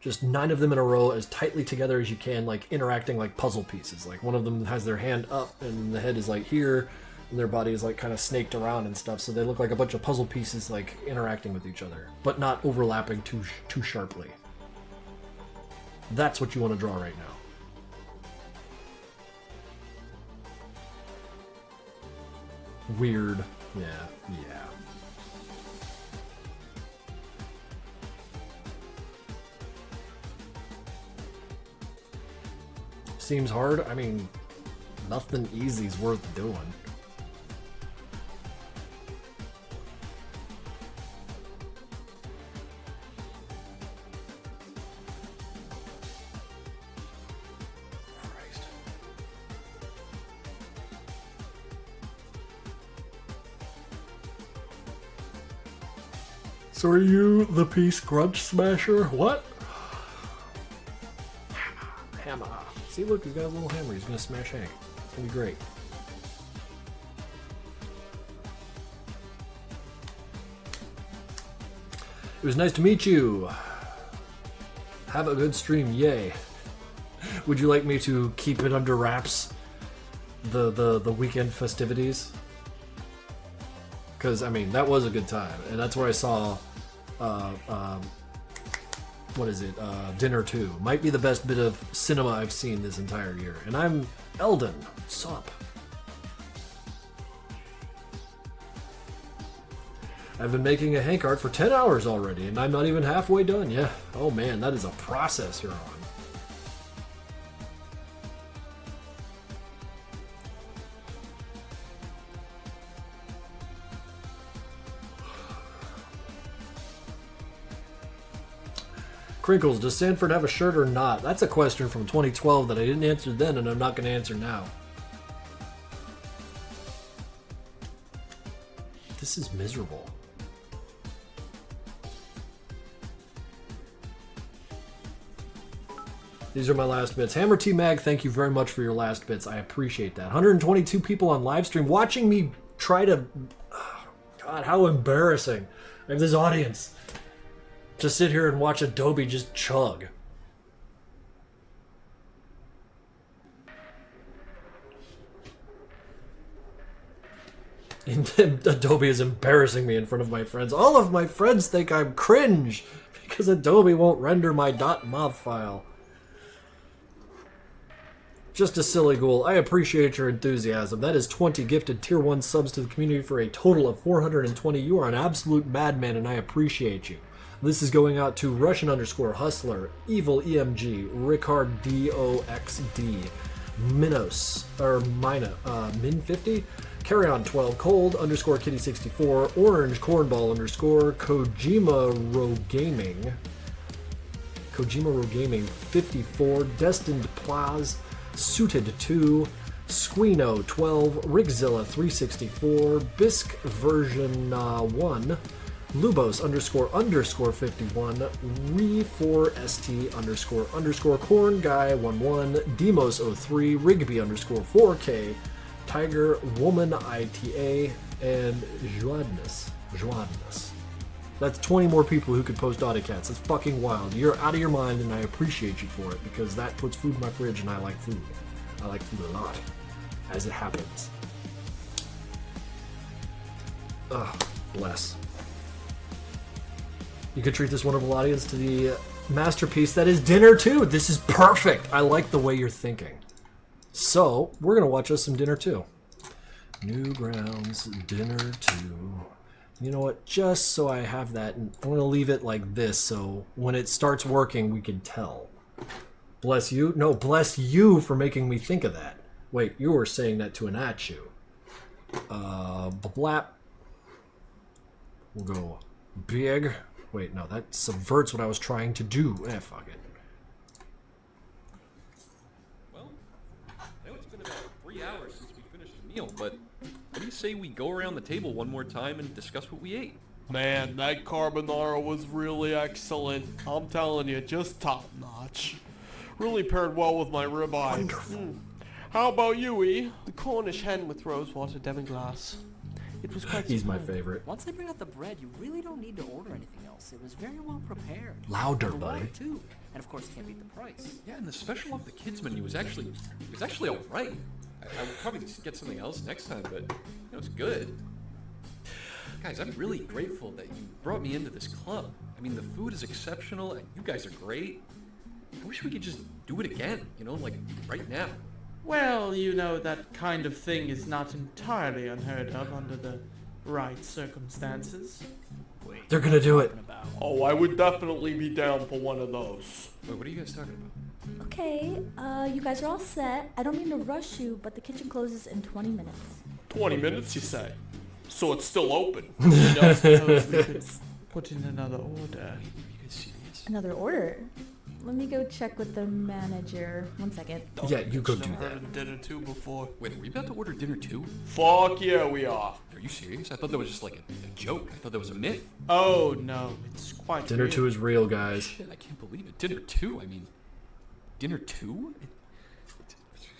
Just 9 of them in a row as tightly together as you can, like interacting like puzzle pieces. Like one of them has their hand up and the head is like here and their body is like kind of snaked around and stuff. So they look like a bunch of puzzle pieces like interacting with each other, but not overlapping too sharply. That's what you want to draw right now. Weird. Yeah. Seems hard. I mean, nothing easy's worth doing. So are you the piece grunch smasher? What? Hammer. See, look, he's got a little hammer. He's gonna smash Hank. It's gonna be great. It was nice to meet you. Have a good stream, yay. Would you like me to keep it under wraps? The weekend festivities? Because, I mean, that was a good time. And that's where I saw, what is it? Dinner 2. Might be the best bit of cinema I've seen this entire year. And I'm Eldon. Sup? I've been making a Hank art for 10 hours already, and I'm not even halfway done. Yeah. Oh man, that is a process you're on. Krinkels, does Sanford have a shirt or not? That's a question from 2012 that I didn't answer then and I'm not going to answer now. This is miserable. These are my last bits. Hammer T Mag, thank you very much for your last bits. I appreciate that. 122 people on live stream watching me try to... Oh, God, how embarrassing. I have this audience. To sit here and watch Adobe just chug. And Adobe is embarrassing me in front of my friends. All of my friends think I'm cringe because Adobe won't render my .mov file. Just a silly ghoul. I appreciate your enthusiasm. That is 20 gifted tier 1 subs to the community for a total of 420. You are an absolute madman and I appreciate you. This is going out to Russian_Hustler, Evil EMG, Ricard DOXD, Minos, or Mina, Min50, Carry On 12, Cold _Kitty 64, Orange Cornball _ Kojima Rogaming 54, Destined Plaz, Suited 2, Squeeno 12, Rigzilla 364, Bisque version 1, Lubos _51, Re4ST __ Corn Guy 11, Demos 03, Rigby _4K, Tiger Woman ITA, and Joadness. That's 20 more people who could post Autocats. That's fucking wild. You're out of your mind and I appreciate you for it because that puts food in my fridge and I like food. I like food a lot, as it happens. Ugh, bless. You could treat this wonderful audience to the masterpiece that is Dinner 2. This is perfect. I like the way you're thinking. So, we're going to watch us some Dinner 2. Newgrounds, Dinner 2. You know what? Just so I have that, I'm going to leave it like this so when it starts working, we can tell. Bless you. No, bless you for making me think of that. Wait, you were saying that to an Achu. Blap. We'll go big. Wait, no, that subverts what I was trying to do. Fuck it. Well, I know it's been about 3 hours since we finished the meal, but what do you say we go around the table one more time and discuss what we ate? Man, that carbonara was really excellent. I'm telling you, just top notch. Really paired well with my ribeye. Wonderful. How about you, E? The Cornish hen with rosewater demi-glace. It was quite He's my sublime. favorite. Once they bring out the bread, you really don't need to order anything else. It was very well prepared. Louder, The water, buddy. too. And of course, can't beat the price. Yeah, and the special off the kids menu was actually all right. I would probably just get something else next time, but it was good. Guys, I'm really grateful that you brought me into this club. I mean, the food is exceptional, and you guys are great. I wish we could just do it again, you know, like right now. Well, you know, that kind of thing is not entirely unheard of under the right circumstances. They're gonna do it. Oh, I would definitely be down for one of those. Wait, what are you guys talking about? Okay, you guys are all set. I don't mean to rush you, but the kitchen closes in 20 minutes. 20 minutes, you say? So it's still open. Put in another order. Are you guys serious? Another order? Let me go check with the manager. 1 second. Yeah, you go do Never that. heard of dinner too before. Wait, are we about to order dinner too? Fuck yeah, we are. Are you serious? I thought that was just like a joke. I thought that was a myth. Oh no, it's quite Dinner real. 2 is real, guys. Shit, I can't believe it. Dinner 2? I mean, dinner 2?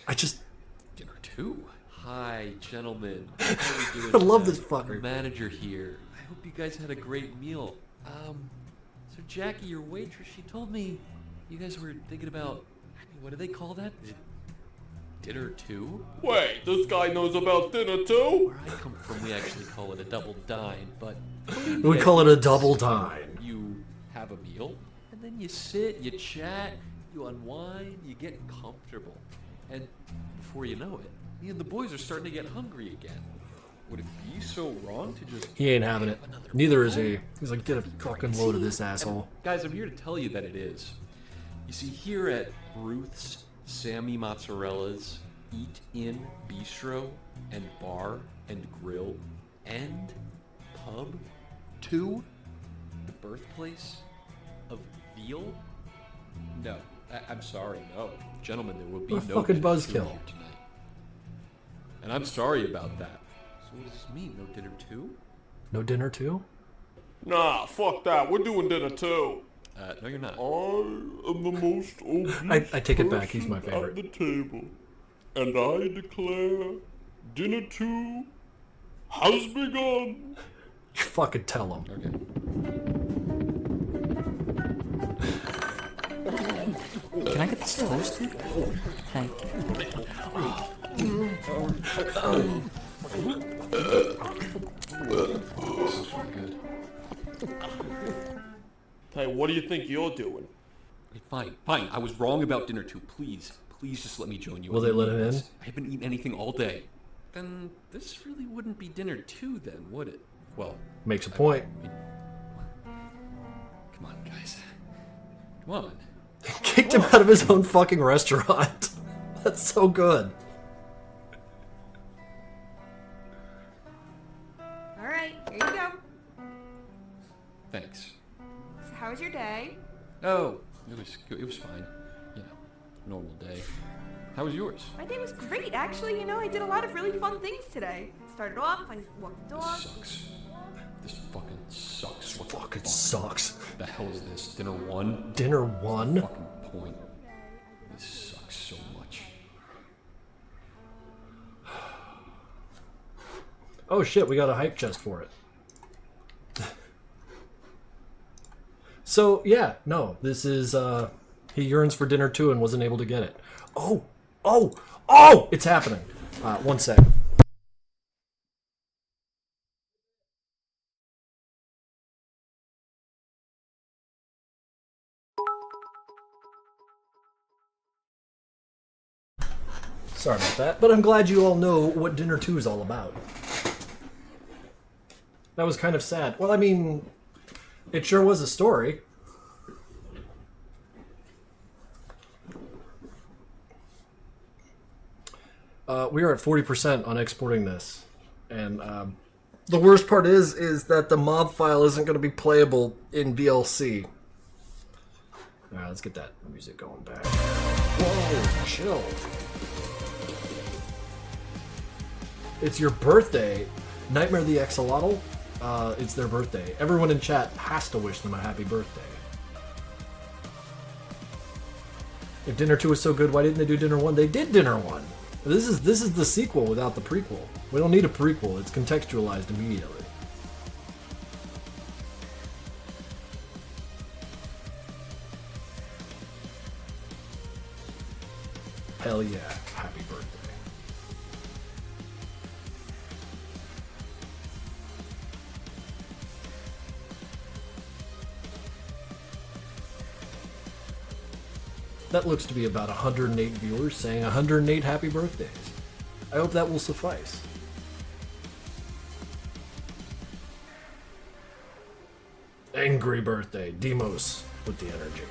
I just... Dinner 2? Hi, gentlemen. How are we doing? I love this tonight? fucker. Manager here. I hope you guys had a great meal. So Jackie, your waitress, she told me you guys were thinking about, I mean, what do they call that? Dinner 2? Wait, this guy knows about dinner too? Where I come from, we actually call it a double dine, but... We call it a double dine. You have a meal, and then you sit, you chat, you unwind, you get comfortable. And before you know it, me and the boys are starting to get hungry again. Would it be so wrong to just... He ain't having it. have another Neither is meal? he. He's like, get a fucking load of this asshole. Guys, I'm here to tell you that it is. You see, here at Ruth's Sammy Mozzarella's Eat In Bistro and Bar and Grill and Pub 2, the birthplace of veal? No, I'm sorry, no. Gentlemen, there will be What a no fucking dinner buzzkill. here tonight. And I'm sorry about that. So what does this mean? No dinner 2? No dinner 2? Nah, fuck that. We're doing dinner too. No, you're not. I am the most obese I take it back, he's my person favorite. at the table, and I declare dinner 2 has begun. Fucking tell him. Okay. Can I get this toasted? Thank you. Hey, what do you think you're doing? Okay, fine. I was wrong about dinner 2. Please just let me join you. Will they let him in? I haven't eaten anything all day. Then this really wouldn't be dinner 2 then, would it? Well, Makes a point. come on, guys. Come on. Kicked him out of his own fucking restaurant. That's so good. All right, here you go. Thanks. So how was your day? Oh, it was fine. You know, normal day. How was yours? My day was great, actually. You know, I did a lot of really fun things today. Started off, I walked the dog. This sucks. This fucking sucks. What the Fucking fuck? sucks. The hell is this? Dinner 1? Dinner 1? Fucking point. This sucks so much. Oh shit, we got a hype chest for it. So, yeah, no, this is, he yearns for dinner 2 and wasn't able to get it. Oh! It's happening. 1 sec. Sorry about that, but I'm glad you all know what dinner 2 is all about. That was kind of sad. Well, I mean, it sure was a story. We are at 40% on exporting this, and the worst part is that the mob file isn't going to be playable in VLC. All right, let's get that music going back. Whoa, chill. It's your birthday. Nightmare the Axolotl, it's their birthday. Everyone in chat has to wish them a happy birthday. If Dinner 2 was so good, why didn't they do Dinner 1? They did Dinner 1. This is the sequel without the prequel. We don't need a prequel. It's contextualized immediately. Hell yeah. Happy birthday. That looks to be about 108 viewers saying 108 happy birthdays. I hope that will suffice. Angry birthday. Demos with the energy.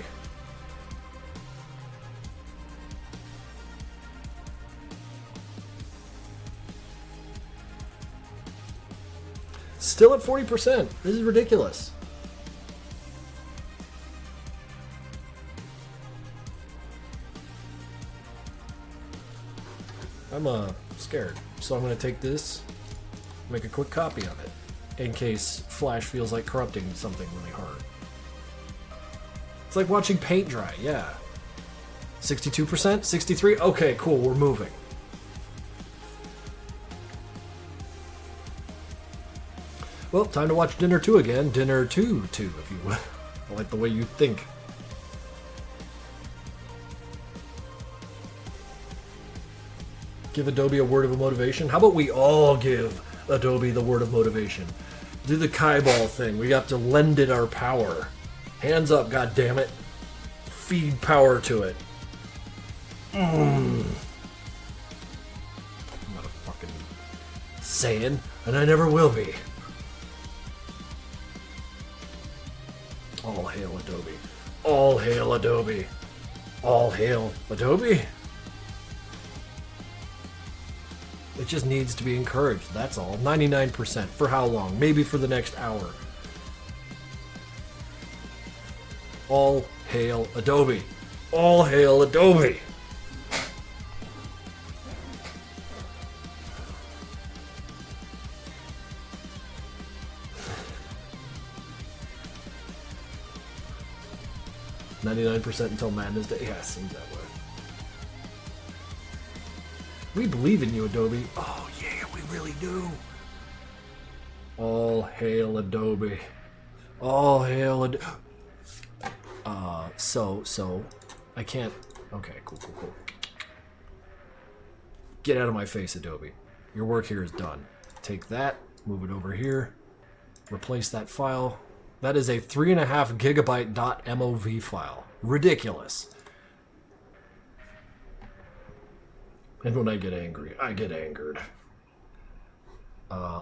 Still at 40%. This is ridiculous. I'm scared, so I'm going to take this, make a quick copy of it, in case Flash feels like corrupting something really hard. It's like watching paint dry, yeah. 62%? 63%? Okay, cool, we're moving. Well, time to watch Dinner 2 again. Dinner 2, if you will. I like the way you think. Give Adobe a word of motivation. How about we all give Adobe the word of motivation? Do the Kai-ball thing. We got to lend it our power. Hands up, goddammit. Feed power to it. I'm not a fucking Saiyan, and I never will be. All hail Adobe. All hail Adobe. All hail Adobe. It just needs to be encouraged, that's all. 99%. For how long? Maybe for the next hour. All hail Adobe. All hail Adobe. %, until Madness Day. Yeah, it seems that way. We believe in you, Adobe. Oh, yeah, we really do. All hail Adobe. All hail Adobe. So, I can't... Okay, cool. Get out of my face, Adobe. Your work here is done. Take that, move it over here, replace that file. That is a 3.5 gigabyte .mov file. Ridiculous. And when I get angry, I get angered.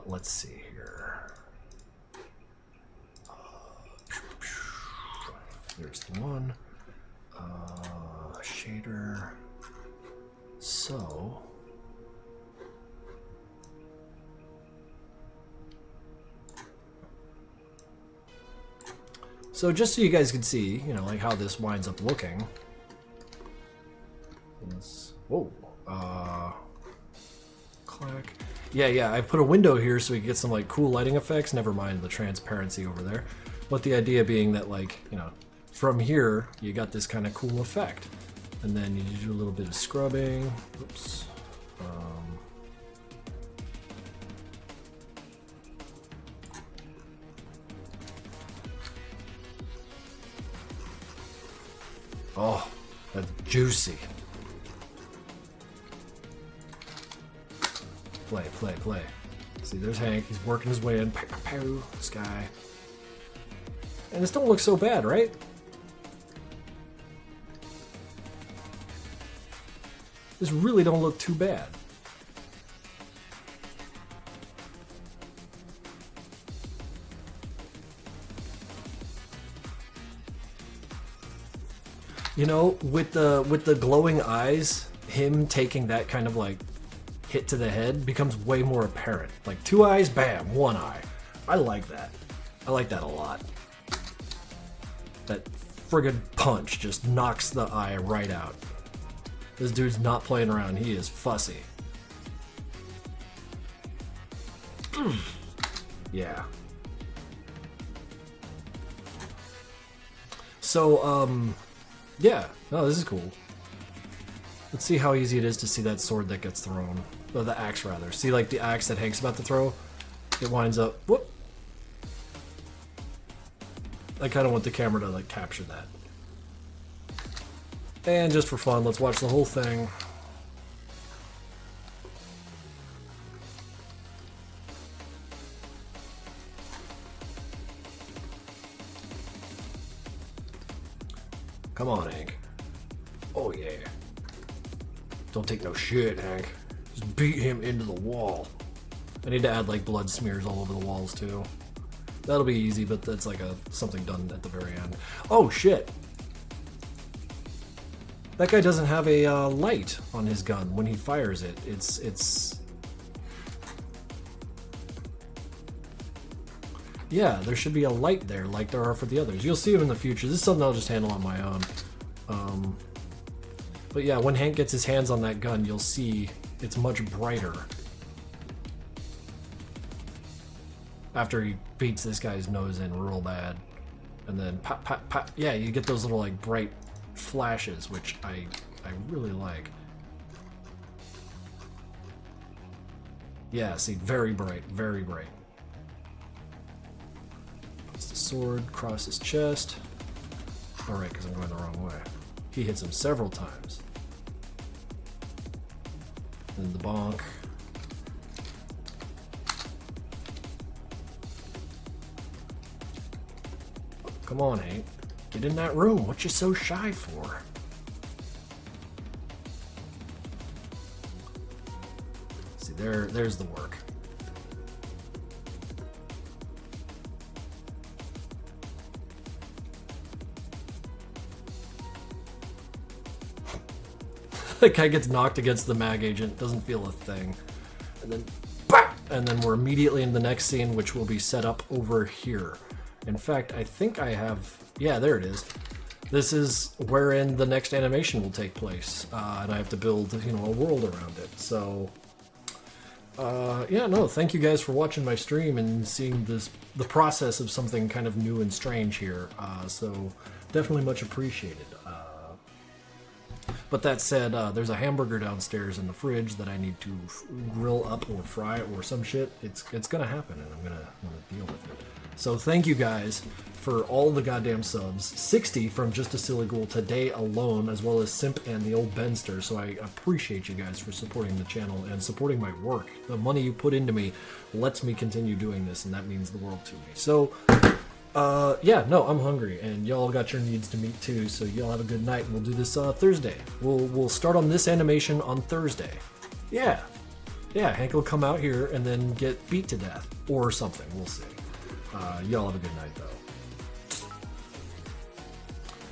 Let's see here. There's the one. Shader. So. So just so you guys can see, you know, like how this winds up looking. Whoa. Clack. Yeah, I put a window here so we can get some like cool lighting effects. Never mind the transparency over there. But the idea being that, like, you know, from here you got this kind of cool effect. And then you do a little bit of scrubbing. Oops. Oh, that's juicy. Play. See, there's Hank. He's working his way in. Pew, sky. And this don't look so bad, right? This really don't look too bad. You know, with the glowing eyes, him taking that kind of like hit to the head becomes way more apparent. Like 2 eyes, bam, 1 eye. I like that. I like that a lot. That friggin' punch just knocks the eye right out. This dude's not playing around. He is fussy. Yeah. So, yeah. No, this is cool. Let's see how easy it is to see that sword that gets thrown. Or the axe, rather. See, like, the axe that Hank's about to throw? It winds up... Whoop! I kind of want the camera to, like, capture that. And just for fun, let's watch the whole thing. Come on, Hank. Oh, yeah. Don't take no shit, Hank. Just beat him into the wall. I need to add, like, blood smears all over the walls, too. That'll be easy, but that's, like, something done at the very end. Oh, shit. That guy doesn't have a light on his gun when he fires it. It's... Yeah, there should be a light there like there are for the others. You'll see them in the future. This is something I'll just handle on my own. But yeah, when Hank gets his hands on that gun, you'll see it's much brighter. After he beats this guy's nose in real bad. And then pop, pop, pop. Yeah, you get those little like bright flashes, which I really like. Yeah, see, very bright, very bright. Puts the sword across his chest. Alright, because I'm going the wrong way. He hits him several times. Then the bonk. Come on, Hank. Get in that room. What you so shy for? See, there's the work. That guy gets knocked against the mag agent, doesn't feel a thing. And then, bah! And then we're immediately in the next scene, which will be set up over here. In fact, I think I have... Yeah, there it is. This is wherein the next animation will take place. And I have to build, you know, a world around it. So, yeah, no, thank you guys for watching my stream and seeing the process of something kind of new and strange here. So, definitely much appreciated. But that said, there's a hamburger downstairs in the fridge that I need to grill up or fry or some shit. It's gonna happen, and I'm gonna deal with it. So thank you guys for all the goddamn subs. 60 from Just a Silly Ghoul today alone, as well as Simp and the Old Benster. So I appreciate you guys for supporting the channel and supporting my work. The money you put into me lets me continue doing this, and that means the world to me. So, yeah, no, I'm hungry, and y'all got your needs to meet too, so y'all have a good night, and we'll do this Thursday. We'll start on this animation on Thursday. Yeah, Hank will come out here and then get beat to death, or something, we'll see. Y'all have a good night, though.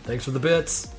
Thanks for the bits.